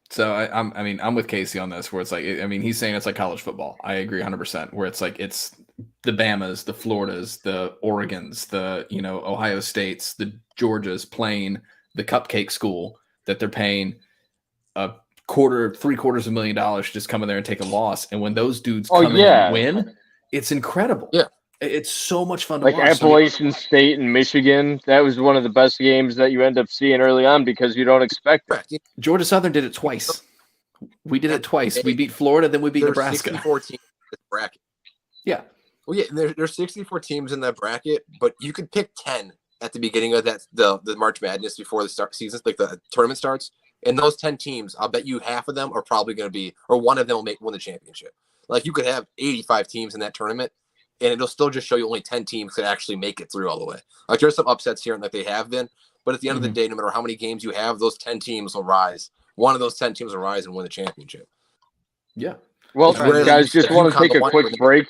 [SPEAKER 3] So I'm with Casey on this, where it's like, he's saying it's like college football. I agree 100%. Where it's like it's the Bamas, the Floridas, the Oregons, the Ohio States, the Georgias playing the cupcake school that they're paying $750,000 to just come in there and take a loss. And when those dudes come in and win, it's incredible.
[SPEAKER 5] Yeah.
[SPEAKER 3] It's so much fun to
[SPEAKER 1] watch.
[SPEAKER 3] Like
[SPEAKER 1] Appalachian State and Michigan, that was one of the best games that you end up seeing early on because you don't expect it.
[SPEAKER 3] Georgia Southern did it twice. We did it twice. We beat Florida, then we beat Nebraska.
[SPEAKER 5] 64 teams in the bracket.
[SPEAKER 3] Yeah.
[SPEAKER 5] Well, yeah, there's 64 teams in that bracket, but you could pick 10 at the beginning of the March Madness before the season, like the tournament starts. And those 10 teams, I'll bet you half of them are probably going to be, or one of them will win the championship. Like you could have 85 teams in that tournament, and it'll still just show you only 10 teams could actually make it through all the way. Like there's some upsets here, and like they have been, but at the end of the day, no matter how many games you have, those 10 teams will rise. One of those 10 teams will rise and win the championship.
[SPEAKER 3] Yeah.
[SPEAKER 1] Well, guys, just want to take a quick break.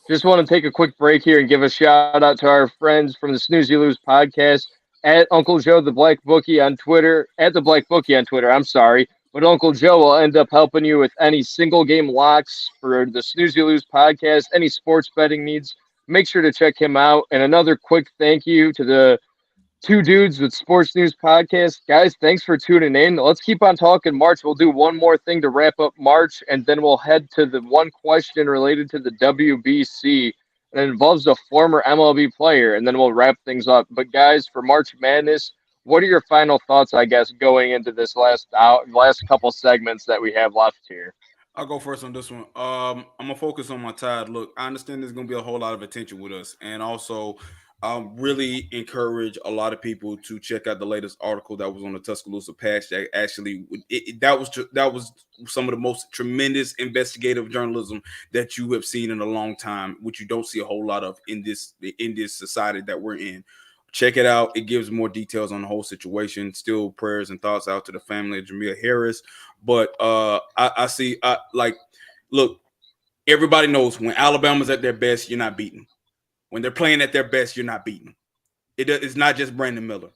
[SPEAKER 1] Just want to take a quick break here and give a shout out to our friends from the Snooze You Lose podcast at Uncle Joe the Black Bookie on Twitter, at the Black Bookie on Twitter. I'm sorry. But Uncle Joe will end up helping you with any single game locks for the Snooze You Lose podcast, any sports betting needs. Make sure to check him out. And another quick thank you to the two dudes with Sports News Podcast. Guys, thanks for tuning in. Let's keep on talking March. We'll do one more thing to wrap up March, and then we'll head to the one question related to the WBC. And it involves a former MLB player, and then we'll wrap things up. But guys, for March Madness, what are your final thoughts, I guess, going into this last couple segments that we have left here?
[SPEAKER 4] I'll go first on this one. I'm going to focus on my Tide. Look, I understand there's going to be a whole lot of attention with us. And also, really encourage a lot of people to check out the latest article that was on the Tuscaloosa Patch. Actually, that was some of the most tremendous investigative journalism that you have seen in a long time, which you don't see a whole lot of in this society that we're in. Check it out. It gives more details on the whole situation. Still prayers and thoughts out to the family of Jamea Harris. But I see, look, everybody knows when Alabama's at their best, you're not beating. When they're playing at their best, you're not beating. It's not just Brandon Miller.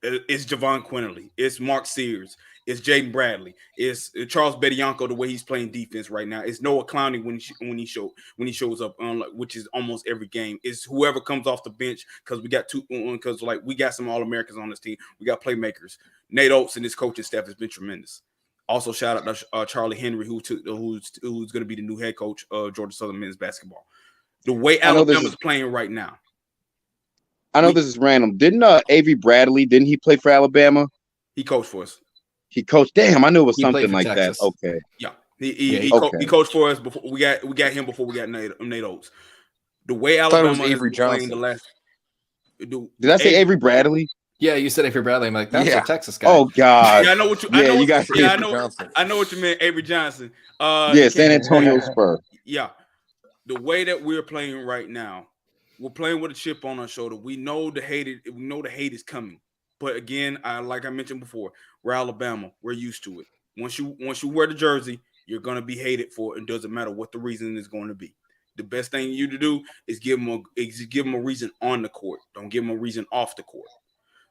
[SPEAKER 4] It's Javon Quinterly. It's Mark Sears. It's Jaden Bradley. It's Charles Bedianco, the way he's playing defense right now. It's Noah Clowney when he shows up, which is almost every game. It's whoever comes off the bench because we got some All-Americans on this team. We got playmakers. Nate Oates and his coaching staff has been tremendous. Also, shout out to Charlie Henry, who's going to be the new head coach of Georgia Southern men's basketball. The way Alabama's playing right now.
[SPEAKER 2] I know this is random. Didn't Avery Bradley, didn't he play for Alabama?
[SPEAKER 4] He coached for us.
[SPEAKER 2] He coached. Damn, I knew it was something like
[SPEAKER 3] Texas.
[SPEAKER 2] that. Okay.
[SPEAKER 4] Yeah. He coached for us before we got him before we got Nate Oates. The way Alabama is playing the last.
[SPEAKER 2] Did I say Avery Bradley?
[SPEAKER 3] Yeah, you said Avery Bradley. I'm like, that's a Texas guy.
[SPEAKER 2] Oh God.
[SPEAKER 4] Yeah, I know what you. I know what you meant, Avery Johnson.
[SPEAKER 2] San Antonio Spurs.
[SPEAKER 4] Yeah. The way that we're playing right now, we're playing with a chip on our shoulder. We know the hate is coming. But again, like I mentioned before, we're Alabama. We're used to it. Once you wear the jersey, you're gonna be hated for it. It doesn't matter what the reason is going to be. The best thing you to do is give them a reason on the court. Don't give them a reason off the court.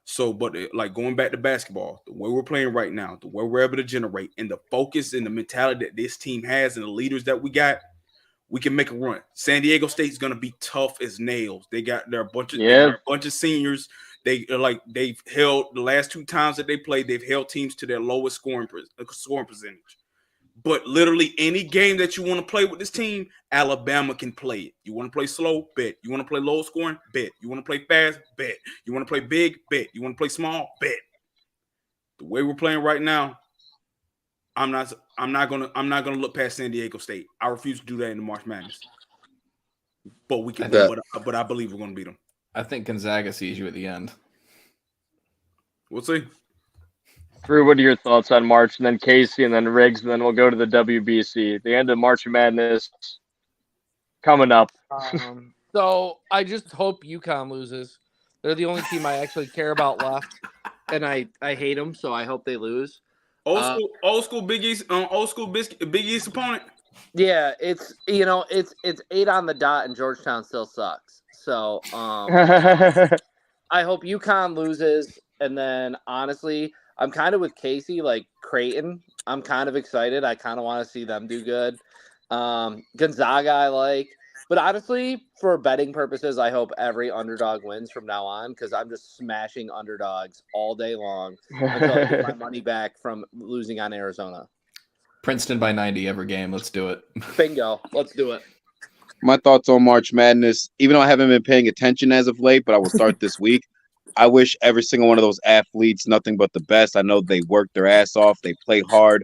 [SPEAKER 4] So, but like going back to basketball, the way we're playing right now, the way we're able to generate, and the focus and the mentality that this team has, and the leaders that we got. We can make a run. San Diego State is going to be tough as nails. They're a bunch of seniors. They've held the last 2 times that they played. They've held teams to their lowest scoring percentage. But literally any game that you want to play with this team, Alabama can play it. You want to play slow, bet. You want to play low scoring, bet. You want to play fast, bet. You want to play big, bet. You want to play small, bet. The way we're playing right now, I'm not gonna look past San Diego State. I refuse to do that in the March Madness. But we can, but I believe we're gonna beat them.
[SPEAKER 3] I think Gonzaga sees you at the end.
[SPEAKER 4] We'll see.
[SPEAKER 1] Drew, what are your thoughts on March, and then Casey, and then Riggs, and then we'll go to the WBC. The end of March Madness coming up.
[SPEAKER 6] So I just hope UConn loses. They're the only team I actually care about left, and I hate them, so I hope they lose.
[SPEAKER 4] Old school Big East opponent.
[SPEAKER 6] Yeah, it's 8 on the dot, and Georgetown still sucks. So I hope UConn loses, and then honestly, I'm kind of with Casey, like Creighton. I'm kind of excited. I kind of want to see them do good. Gonzaga, I like. But honestly, for betting purposes, I hope every underdog wins from now on because I'm just smashing underdogs all day long until I get my money back from losing on Arizona.
[SPEAKER 3] Princeton by 90 every game. Let's do it.
[SPEAKER 6] Bingo. Let's do it.
[SPEAKER 2] My thoughts on March Madness, even though I haven't been paying attention as of late, but I will start this week. I wish every single one of those athletes nothing but the best. I know they work their ass off. They play hard.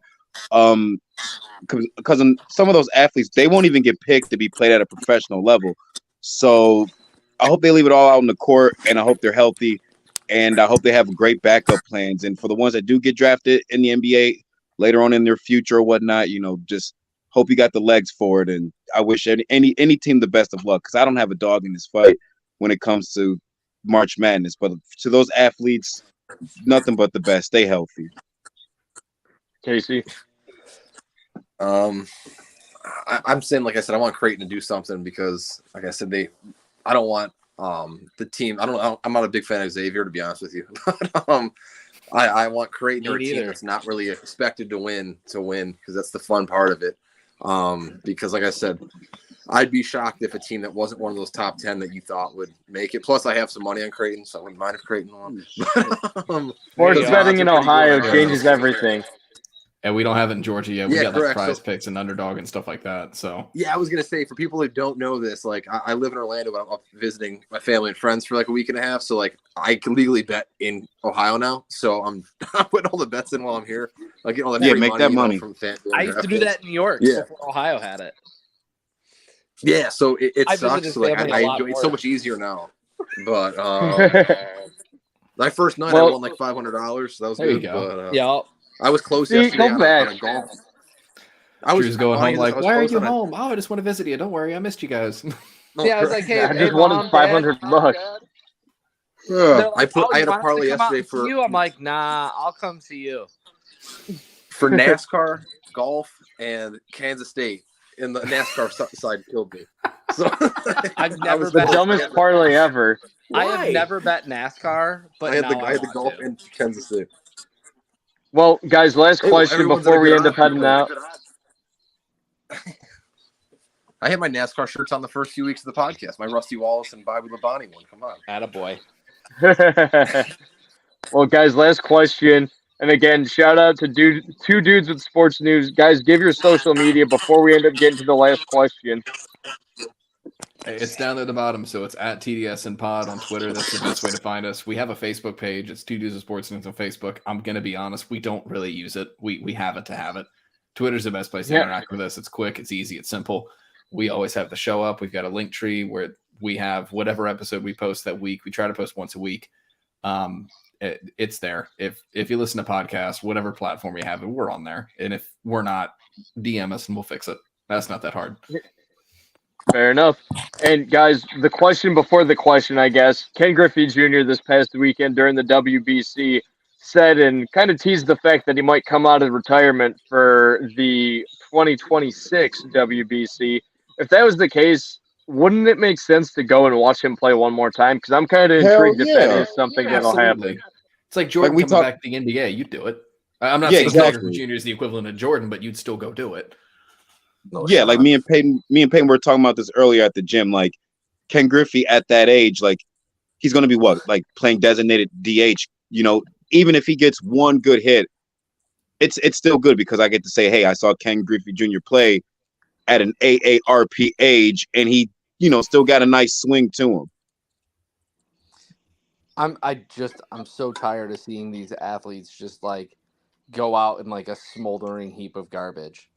[SPEAKER 2] Because some of those athletes, they won't even get picked to be played at a professional level. So I hope they leave it all out on the court, and I hope they're healthy, and I hope they have great backup plans. And for the ones that do get drafted in the NBA later on in their future or whatnot, just hope you got the legs for it. And I wish any team the best of luck because I don't have a dog in this fight when it comes to March Madness. But to those athletes, nothing but the best. Stay healthy.
[SPEAKER 1] Casey?
[SPEAKER 5] I'm saying, like I said, I want Creighton to do something because, like I said, I don't want the team. I'm not a big fan of Xavier, to be honest with you. I want Creighton or a team that's not really expected to win because that's the fun part of it. Because, like I said, I'd be shocked if a team that wasn't one of those top 10 that you thought would make it. Plus, I have some money on Creighton, so I wouldn't mind if Creighton won.
[SPEAKER 1] Sports betting in Ohio changes everything.
[SPEAKER 3] And we don't have it in Georgia yet. We got like prize picks and underdog and stuff like that. So
[SPEAKER 5] yeah, I was gonna say for people who don't know this, like I live in Orlando, but I'm up visiting my family and friends for like a week and a half. So like I can legally bet in Ohio now. So I'm putting all the bets in while I'm here. Like getting all that free
[SPEAKER 2] make
[SPEAKER 5] money,
[SPEAKER 2] that money.
[SPEAKER 5] From FanDuel.
[SPEAKER 6] I used to do that in New York before Ohio had it.
[SPEAKER 5] Yeah, so it sucks. So, like I enjoy it. It's so
[SPEAKER 6] more.
[SPEAKER 5] much easier now. But my first night, I won like $500. So that was
[SPEAKER 3] there
[SPEAKER 5] good.
[SPEAKER 3] You go.
[SPEAKER 5] But, I was close yesterday on a golf.
[SPEAKER 3] I was going home like, why are you home? Oh, I just want to visit you. Don't worry, I missed you guys.
[SPEAKER 6] I was like, hey,
[SPEAKER 1] I just wanted $500.
[SPEAKER 5] I had a parlay yesterday for
[SPEAKER 6] you. I'm like, nah, I'll come see you.
[SPEAKER 5] For NASCAR, golf, and Kansas State. And the NASCAR side killed me. So
[SPEAKER 6] I've never
[SPEAKER 1] the dumbest parlay ever.
[SPEAKER 6] I have never bet NASCAR, but
[SPEAKER 5] I had the golf and Kansas State.
[SPEAKER 1] Well, guys, last question before we end up heading out.
[SPEAKER 5] I had my NASCAR shirts on the first few weeks of the podcast. My Rusty Wallace and Bobby Labonte one. Come on.
[SPEAKER 6] Attaboy.
[SPEAKER 1] Well, guys, last question. And again, shout out to two dudes with sports news. Guys, give your social media before we end up getting to the last question.
[SPEAKER 3] It's down there at the bottom, so it's at TDS and Pod on Twitter. That's the best way to find us. We have a Facebook page. It's Two Dudes with Sports News on Facebook. I'm going to be honest, we don't really use it. We have it to have it. Twitter's the best place to interact with us. It's quick, it's easy, it's simple. We always have the show up. We've got a link tree where we have whatever episode we post that week. We try to post once a week. It's there. If you listen to podcasts, whatever platform you have, we're on there. And if we're not, DM us and we'll fix it. That's not that hard.
[SPEAKER 1] Fair enough. And guys, the question before the question, I guess, Ken Griffey Jr. this past weekend during the WBC said and kind of teased the fact that he might come out of retirement for the 2026 WBC. If that was the case, wouldn't it make sense to go and watch him play one more time? Because I'm kind of intrigued if that is something that'll happen.
[SPEAKER 3] It's like Jordan coming back to the NBA. You'd do it. I'm not saying Griffey Jr. is the equivalent of Jordan, but you'd still go do it.
[SPEAKER 2] Yeah, like me and Peyton were talking about this earlier at the gym. Like Ken Griffey at that age, like he's going to be what, like playing designated DH. You know, even if he gets one good hit, it's still good because I get to say, hey, I saw Ken Griffey Jr. play at an AARP age, and he, still got a nice swing to him.
[SPEAKER 6] I'm so tired of seeing these athletes just like go out in like a smoldering heap of garbage.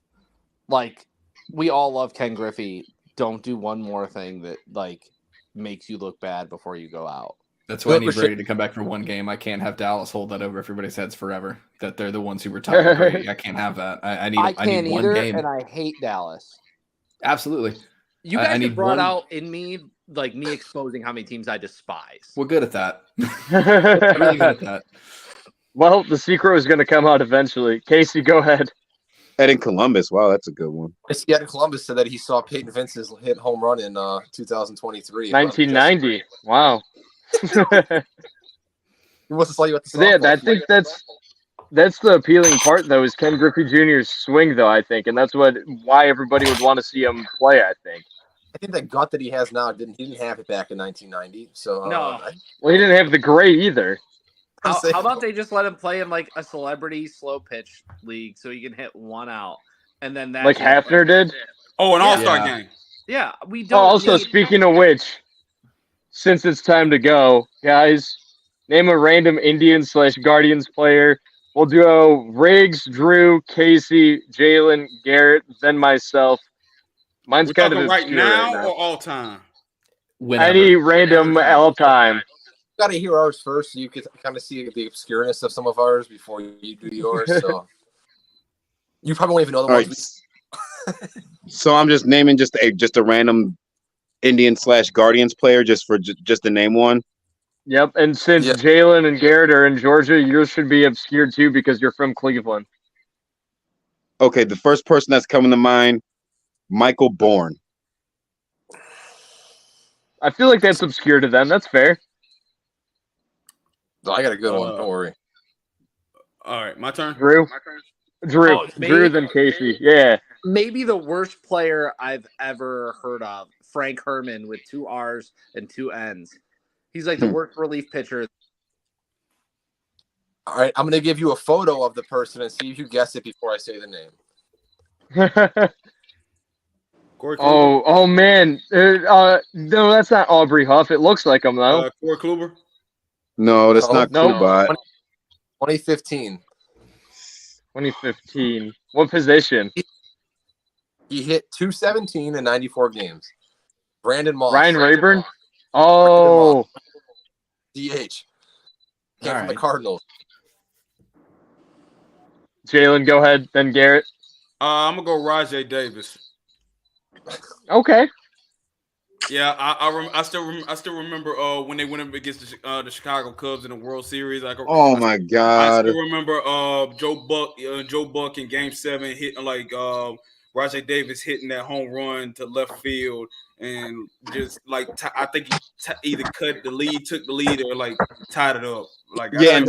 [SPEAKER 6] Like, we all love Ken Griffey. Don't do one more thing that like makes you look bad before you go out.
[SPEAKER 3] That's why I need Brady to come back for one game. I can't have Dallas hold that over everybody's heads forever. That they're the ones who retired Brady. I can't have that. I need one game.
[SPEAKER 6] And I hate Dallas.
[SPEAKER 3] Absolutely.
[SPEAKER 6] You guys have brought out in me like me exposing how many teams I despise.
[SPEAKER 3] We're good at that. We're really good at that.
[SPEAKER 1] Well, the secret is going to come out eventually. Casey, go ahead.
[SPEAKER 2] Ed in Columbus. Wow, that's a good one.
[SPEAKER 5] Ed in Columbus said that he saw Peyton Vince's hit home run in 2023.
[SPEAKER 1] 1990. Wow.
[SPEAKER 5] He wants to tell you what the
[SPEAKER 1] Yeah, I think that's the appealing part, though, is Ken Griffey Jr.'s swing, though, I think. And that's why everybody would want to see him play, I think.
[SPEAKER 5] I think that gut that he has now, he didn't have it back in 1990. So
[SPEAKER 6] no.
[SPEAKER 1] Well, he didn't have the gray either.
[SPEAKER 6] How about they just let him play in like a celebrity slow pitch league so he can hit one out, and then that
[SPEAKER 1] like Hafner did.
[SPEAKER 4] Oh, an all-star game.
[SPEAKER 6] Yeah, we don't.
[SPEAKER 1] Also, speaking of which, since it's time to go, guys, name a random Indians/Guardians player. We'll do Riggs, Drew, Casey, Jalen, Garrett, then myself. Mine's kind of
[SPEAKER 4] right now or all time.
[SPEAKER 1] Any random all time.
[SPEAKER 5] Got to hear ours first, so you can kind of see the obscureness of some of ours before you do yours. So you probably won't even know the ones.
[SPEAKER 2] Right. So I'm just naming just a random Indian/Guardians player just to name one.
[SPEAKER 1] Yep, and since Jalen and Garrett are in Georgia, yours should be obscured too because you're from Cleveland.
[SPEAKER 2] Okay, the first person that's coming to mind, Michael Bourne.
[SPEAKER 1] I feel like that's obscure to them. That's fair.
[SPEAKER 5] I got a good one. Don't worry.
[SPEAKER 4] All right, my turn.
[SPEAKER 1] Drew, then Casey. Yeah.
[SPEAKER 6] Maybe the worst player I've ever heard of, Frank Herman, with 2 R's and 2 N's. He's like the worst relief pitcher.
[SPEAKER 5] All right, I'm going to give you a photo of the person and see if you guess it before I say the name.
[SPEAKER 1] Oh man. No, that's not Aubrey Huff. It looks like him though.
[SPEAKER 4] Corey Kluber?
[SPEAKER 2] No, that's not Kluber.
[SPEAKER 5] 2015.
[SPEAKER 1] 2015. What position?
[SPEAKER 5] He hit 217 in 94 games. Brandon Moss.
[SPEAKER 1] Ryan Rayburn? Oh,
[SPEAKER 5] DH.
[SPEAKER 3] All
[SPEAKER 5] Came from the
[SPEAKER 3] right.
[SPEAKER 5] Cardinals.
[SPEAKER 1] Jalen, go ahead. Then Garrett.
[SPEAKER 4] I'm gonna go Rajay Davis.
[SPEAKER 1] Okay.
[SPEAKER 4] Yeah, I still remember when they went up against the Chicago Cubs in the World Series.
[SPEAKER 2] Oh my
[SPEAKER 4] I
[SPEAKER 2] God.
[SPEAKER 4] still remember Joe Buck in Game 7 hitting Rajay Davis hitting that home run to left field and just like I think he either cut the lead, took the lead, or like tied it up. Like
[SPEAKER 2] Yeah, and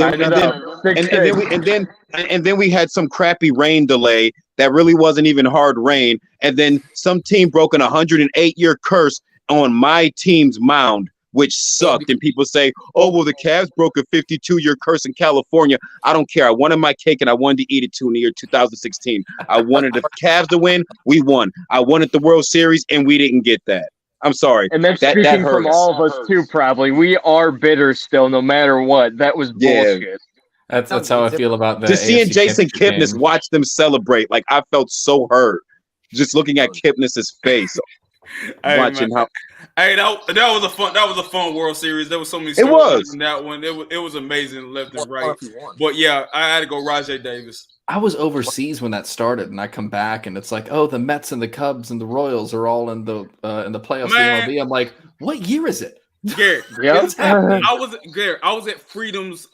[SPEAKER 2] then we had some crappy rain delay that really wasn't even hard rain, and then some team broke an 108-year curse on my team's mound, which sucked. And people say, "Oh, well, the Cavs broke a 52-year curse in California." I don't care. I wanted my cake and I wanted to eat it too in the year 2016. I wanted the Cavs to win. We won. I wanted the World Series, and we didn't get that. I'm sorry.
[SPEAKER 1] And that's
[SPEAKER 2] that
[SPEAKER 1] speaking
[SPEAKER 2] hurts.
[SPEAKER 1] from all of us too, probably. We are bitter still, no matter what. That was bullshit.
[SPEAKER 3] That's how I feel about that.
[SPEAKER 2] Just seeing Jason Kipnis watch them celebrate, like I felt so hurt just looking at Kipnis's face. Watching how.
[SPEAKER 4] Hey, that was a fun World Series. There was so many.
[SPEAKER 2] It was
[SPEAKER 4] in that one. It was amazing left and right. But yeah, I had to go Rajay Davis.
[SPEAKER 3] I was overseas when that started, and I come back, and it's like, oh, the Mets and the Cubs and the Royals are all in the playoffs. MLB. I'm like, what year is it?
[SPEAKER 4] Garrett, I was at Freedom's.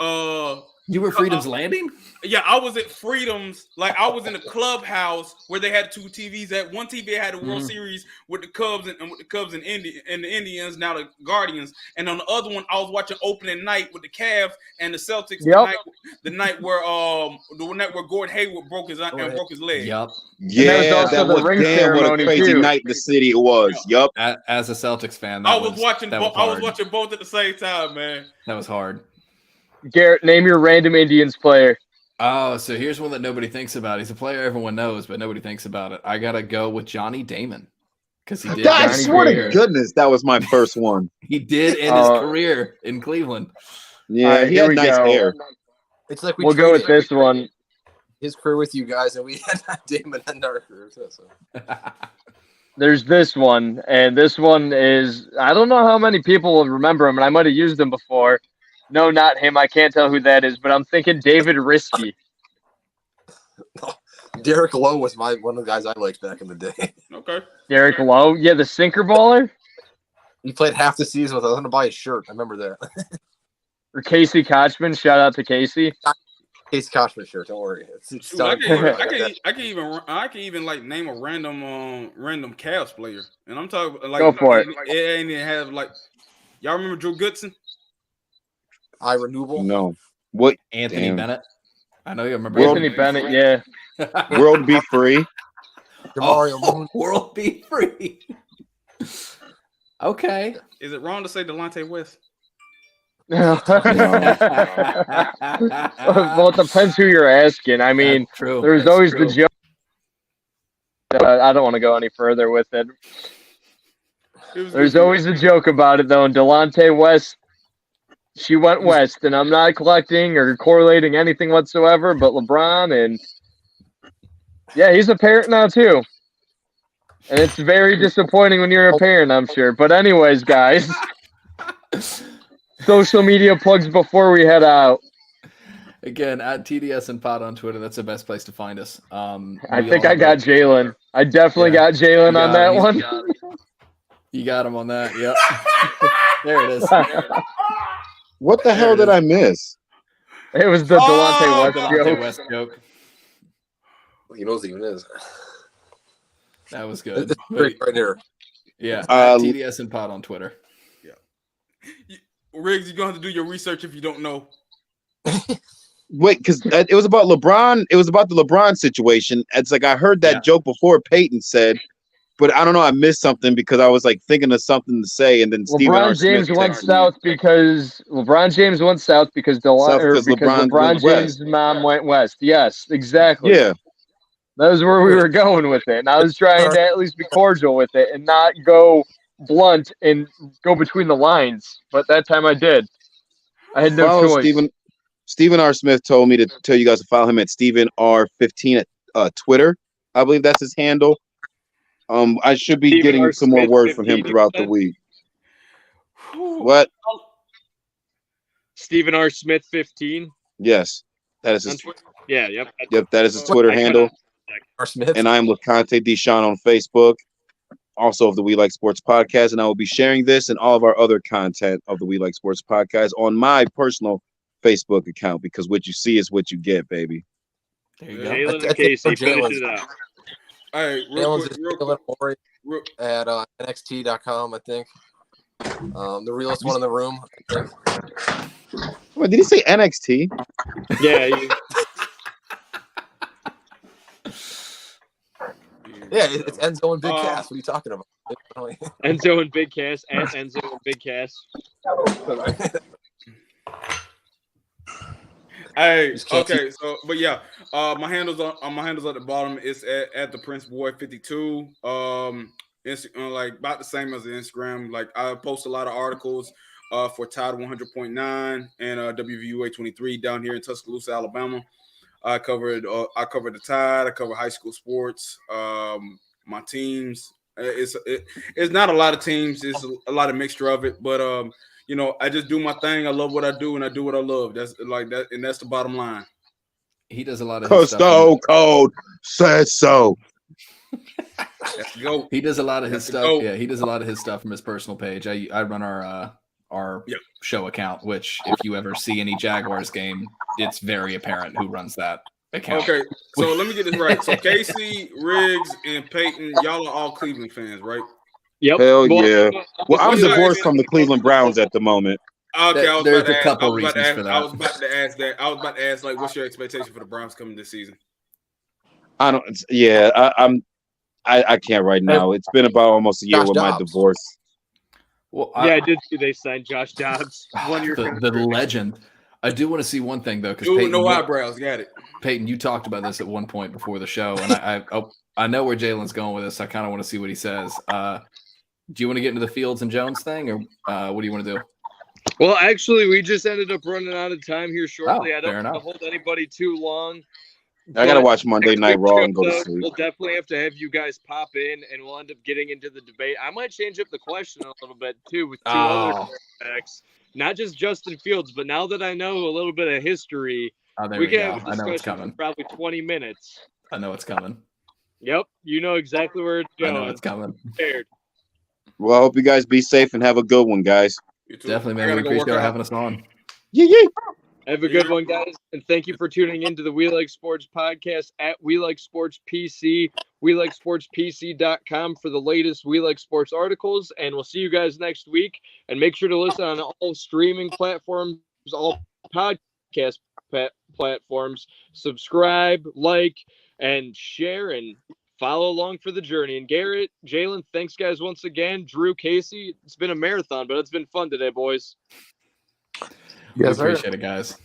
[SPEAKER 3] You were Freedom's Landing?
[SPEAKER 4] Yeah, I was at Freedom's. Like I was in the clubhouse where they had 2 TVs. That one TV had the World Series with the Cubs and the Indians, now the Guardians. And on the other one, I was watching opening night with the Cavs and the Celtics. The night where Gordon Hayward broke his leg.
[SPEAKER 3] Yep.
[SPEAKER 2] Yeah, that was damn what a crazy night in the city it was. Yep.
[SPEAKER 3] As a Celtics fan,
[SPEAKER 4] I was watching both at the same time, man.
[SPEAKER 3] That was hard.
[SPEAKER 1] Garrett, name your random Indians player.
[SPEAKER 3] Oh, so here's one that nobody thinks about. He's a player everyone knows, but nobody thinks about it. I gotta go with Johnny Damon because he did.
[SPEAKER 2] I swear to goodness, that was my first one.
[SPEAKER 3] He did in his career in Cleveland.
[SPEAKER 2] Yeah, he had nice hair.
[SPEAKER 5] It's like
[SPEAKER 1] we'll go with this one.
[SPEAKER 5] His career with you guys, and we had Damon and our career too. So.
[SPEAKER 1] There's this one, and this one is I don't know how many people will remember him, and I might have used him before. No, not him. I can't tell who that is, but I'm thinking David Risky.
[SPEAKER 5] Derek Lowe was one of the guys I liked back in the day.
[SPEAKER 4] Okay.
[SPEAKER 1] Derek Lowe? Yeah, the sinker baller?
[SPEAKER 5] He played half the season with us. I'm going to buy his shirt. I remember that.
[SPEAKER 1] Or Casey Kochman. Shout out to Casey.
[SPEAKER 5] Casey Kochman shirt. Don't worry.
[SPEAKER 4] I can even like name a random Cavs player. And I'm talking like
[SPEAKER 1] go for it.
[SPEAKER 4] It ain't even have like y'all remember Drew Goodson?
[SPEAKER 5] Ira Newell?
[SPEAKER 2] No. What?
[SPEAKER 3] Anthony Bennett? I know you remember
[SPEAKER 1] Anthony Bennett, yeah.
[SPEAKER 2] World be free.
[SPEAKER 3] World be free. Okay.
[SPEAKER 4] Is it wrong to say Delonte West?
[SPEAKER 1] Well, it depends who you're asking. I mean, there's always the joke. I don't want to go any further with it. There's always a joke about it, though. And Delonte West, she went west, and I'm not collecting or correlating anything whatsoever, but LeBron, and yeah, he's a parent now, too. And it's very disappointing when you're a parent, I'm sure. But anyways, guys, social media plugs before we head out.
[SPEAKER 3] Again, at TDS and Pod on Twitter. That's the best place to find us.
[SPEAKER 1] I think I got Jalen. I definitely got Jalen on that one.
[SPEAKER 3] You got him on that. Yep. There it is.
[SPEAKER 2] What the hell did I miss?
[SPEAKER 1] It was the Delonte
[SPEAKER 3] West joke.
[SPEAKER 5] He knows he even is.
[SPEAKER 3] That was good.
[SPEAKER 5] Right here.
[SPEAKER 3] Yeah. TDS and Pod on Twitter.
[SPEAKER 4] Yeah. Riggs, you're going to have to do your research if you don't know.
[SPEAKER 2] Wait, because it was about LeBron. It was about the LeBron situation. It's like I heard that joke before Peyton said, but I don't know. I missed something because I was like thinking of something to say, and then
[SPEAKER 1] LeBron James went south because LeBron James' mom went west. Yes, exactly.
[SPEAKER 2] Yeah,
[SPEAKER 1] that was where we were going with it, and I was trying to at least be cordial with it and not go blunt and go between the lines. But that time I did. I had no choice.
[SPEAKER 2] Stephen R. Smith told me to tell you guys to follow him at Stephen R15 at Twitter. I believe that's his handle. I should be getting some more words from him throughout the week. What?
[SPEAKER 1] Stephen R. Smith 15.
[SPEAKER 2] Yes, that is his.
[SPEAKER 1] Yeah, yep.
[SPEAKER 2] Yep, that is his Twitter handle.
[SPEAKER 5] R. Smith.
[SPEAKER 2] And I am LeConte Deshaun on Facebook, also of the We Like Sportz Podcast. And I will be sharing this and all of our other content of the We Like Sportz Podcast on my personal Facebook account, because what you see is what you get, baby.
[SPEAKER 3] There you go.
[SPEAKER 1] Jalen and Casey, finish it out.
[SPEAKER 4] All right, real quick.
[SPEAKER 5] At NXT.com, I think. The realest one in the room, I think.
[SPEAKER 2] Wait, did he say NXT?
[SPEAKER 1] Yeah.
[SPEAKER 5] Yeah, it's Enzo and Big Cass. What are you talking about?
[SPEAKER 1] Enzo and Big Cass at Enzo and Big Cass.
[SPEAKER 4] Hey, okay, so but yeah, my handles at the bottom. It's at the Prince Boy 52. Like about the same as the Instagram. Like I post a lot of articles for Tide 100.9 and WVUA 23 down here in Tuscaloosa, Alabama. I covered the Tide. I cover high school sports. My teams. It's not a lot of teams. It's a lot of mixture of it. But I just do my thing. I love what I do, and I do what I love. That's like that, and that's the bottom line.
[SPEAKER 3] He does a lot of
[SPEAKER 2] Costo Code says so.
[SPEAKER 3] He does a lot of his stuff. Yeah, he does a lot of his stuff from his personal page. I run our show account, which if you ever see any Jaguars game, it's very apparent who runs that account.
[SPEAKER 4] Okay, so let me get this right. So Casey, Riggs, and Peyton, y'all are all Cleveland fans, right?
[SPEAKER 1] Yep.
[SPEAKER 2] Hell yeah. Well, I'm divorced from the Cleveland Browns at the moment.
[SPEAKER 4] Okay,
[SPEAKER 3] there's a couple reasons for that.
[SPEAKER 4] I was about to ask that. I was about to ask, like, what's your expectation for the Browns coming this season?
[SPEAKER 2] I don't. Yeah, I can't right now. It's been about almost a year with my divorce.
[SPEAKER 3] Well,
[SPEAKER 1] I did see they signed Josh Dobbs. 1 year.
[SPEAKER 3] The legend. I do want to see one thing though, because
[SPEAKER 4] no eyebrows. Got it.
[SPEAKER 3] Peyton, you talked about this at one point before the show, and I know where Jalen's going with this. I kind of want to see what he says. Do you want to get into the Fields and Jones thing, or what do you want to do?
[SPEAKER 1] Well, actually, we just ended up running out of time here shortly. I don't want to hold anybody too long.
[SPEAKER 2] I got to watch Monday Night Raw and go to sleep.
[SPEAKER 1] We'll definitely have to have you guys pop in, and we'll end up getting into the debate. I might change up the question a little bit, too, with two other quarterbacks. Not just Justin Fields, but now that I know a little bit of history, we can have a discussion for probably 20 minutes.
[SPEAKER 3] I know it's coming.
[SPEAKER 1] Yep, you know exactly where it's going.
[SPEAKER 3] I know it's coming.
[SPEAKER 1] Prepared.
[SPEAKER 2] Well, I hope you guys be safe and have a good one, guys.
[SPEAKER 3] Definitely, man. We appreciate having us on.
[SPEAKER 2] Yeah.
[SPEAKER 1] Have a good one, guys, and thank you for tuning into the We Like Sportz podcast at We Like Sportz PC, WeLikeSportsPC.com for the latest We Like Sportz articles, and we'll see you guys next week. And make sure to listen on all streaming platforms, all podcast platforms. Subscribe, like, and share, and follow along for the journey. And Garrett, Jalen, thanks, guys, once again. Drew, Casey, it's been a marathon, but it's been fun today, boys.
[SPEAKER 3] Yes, we appreciate it, guys.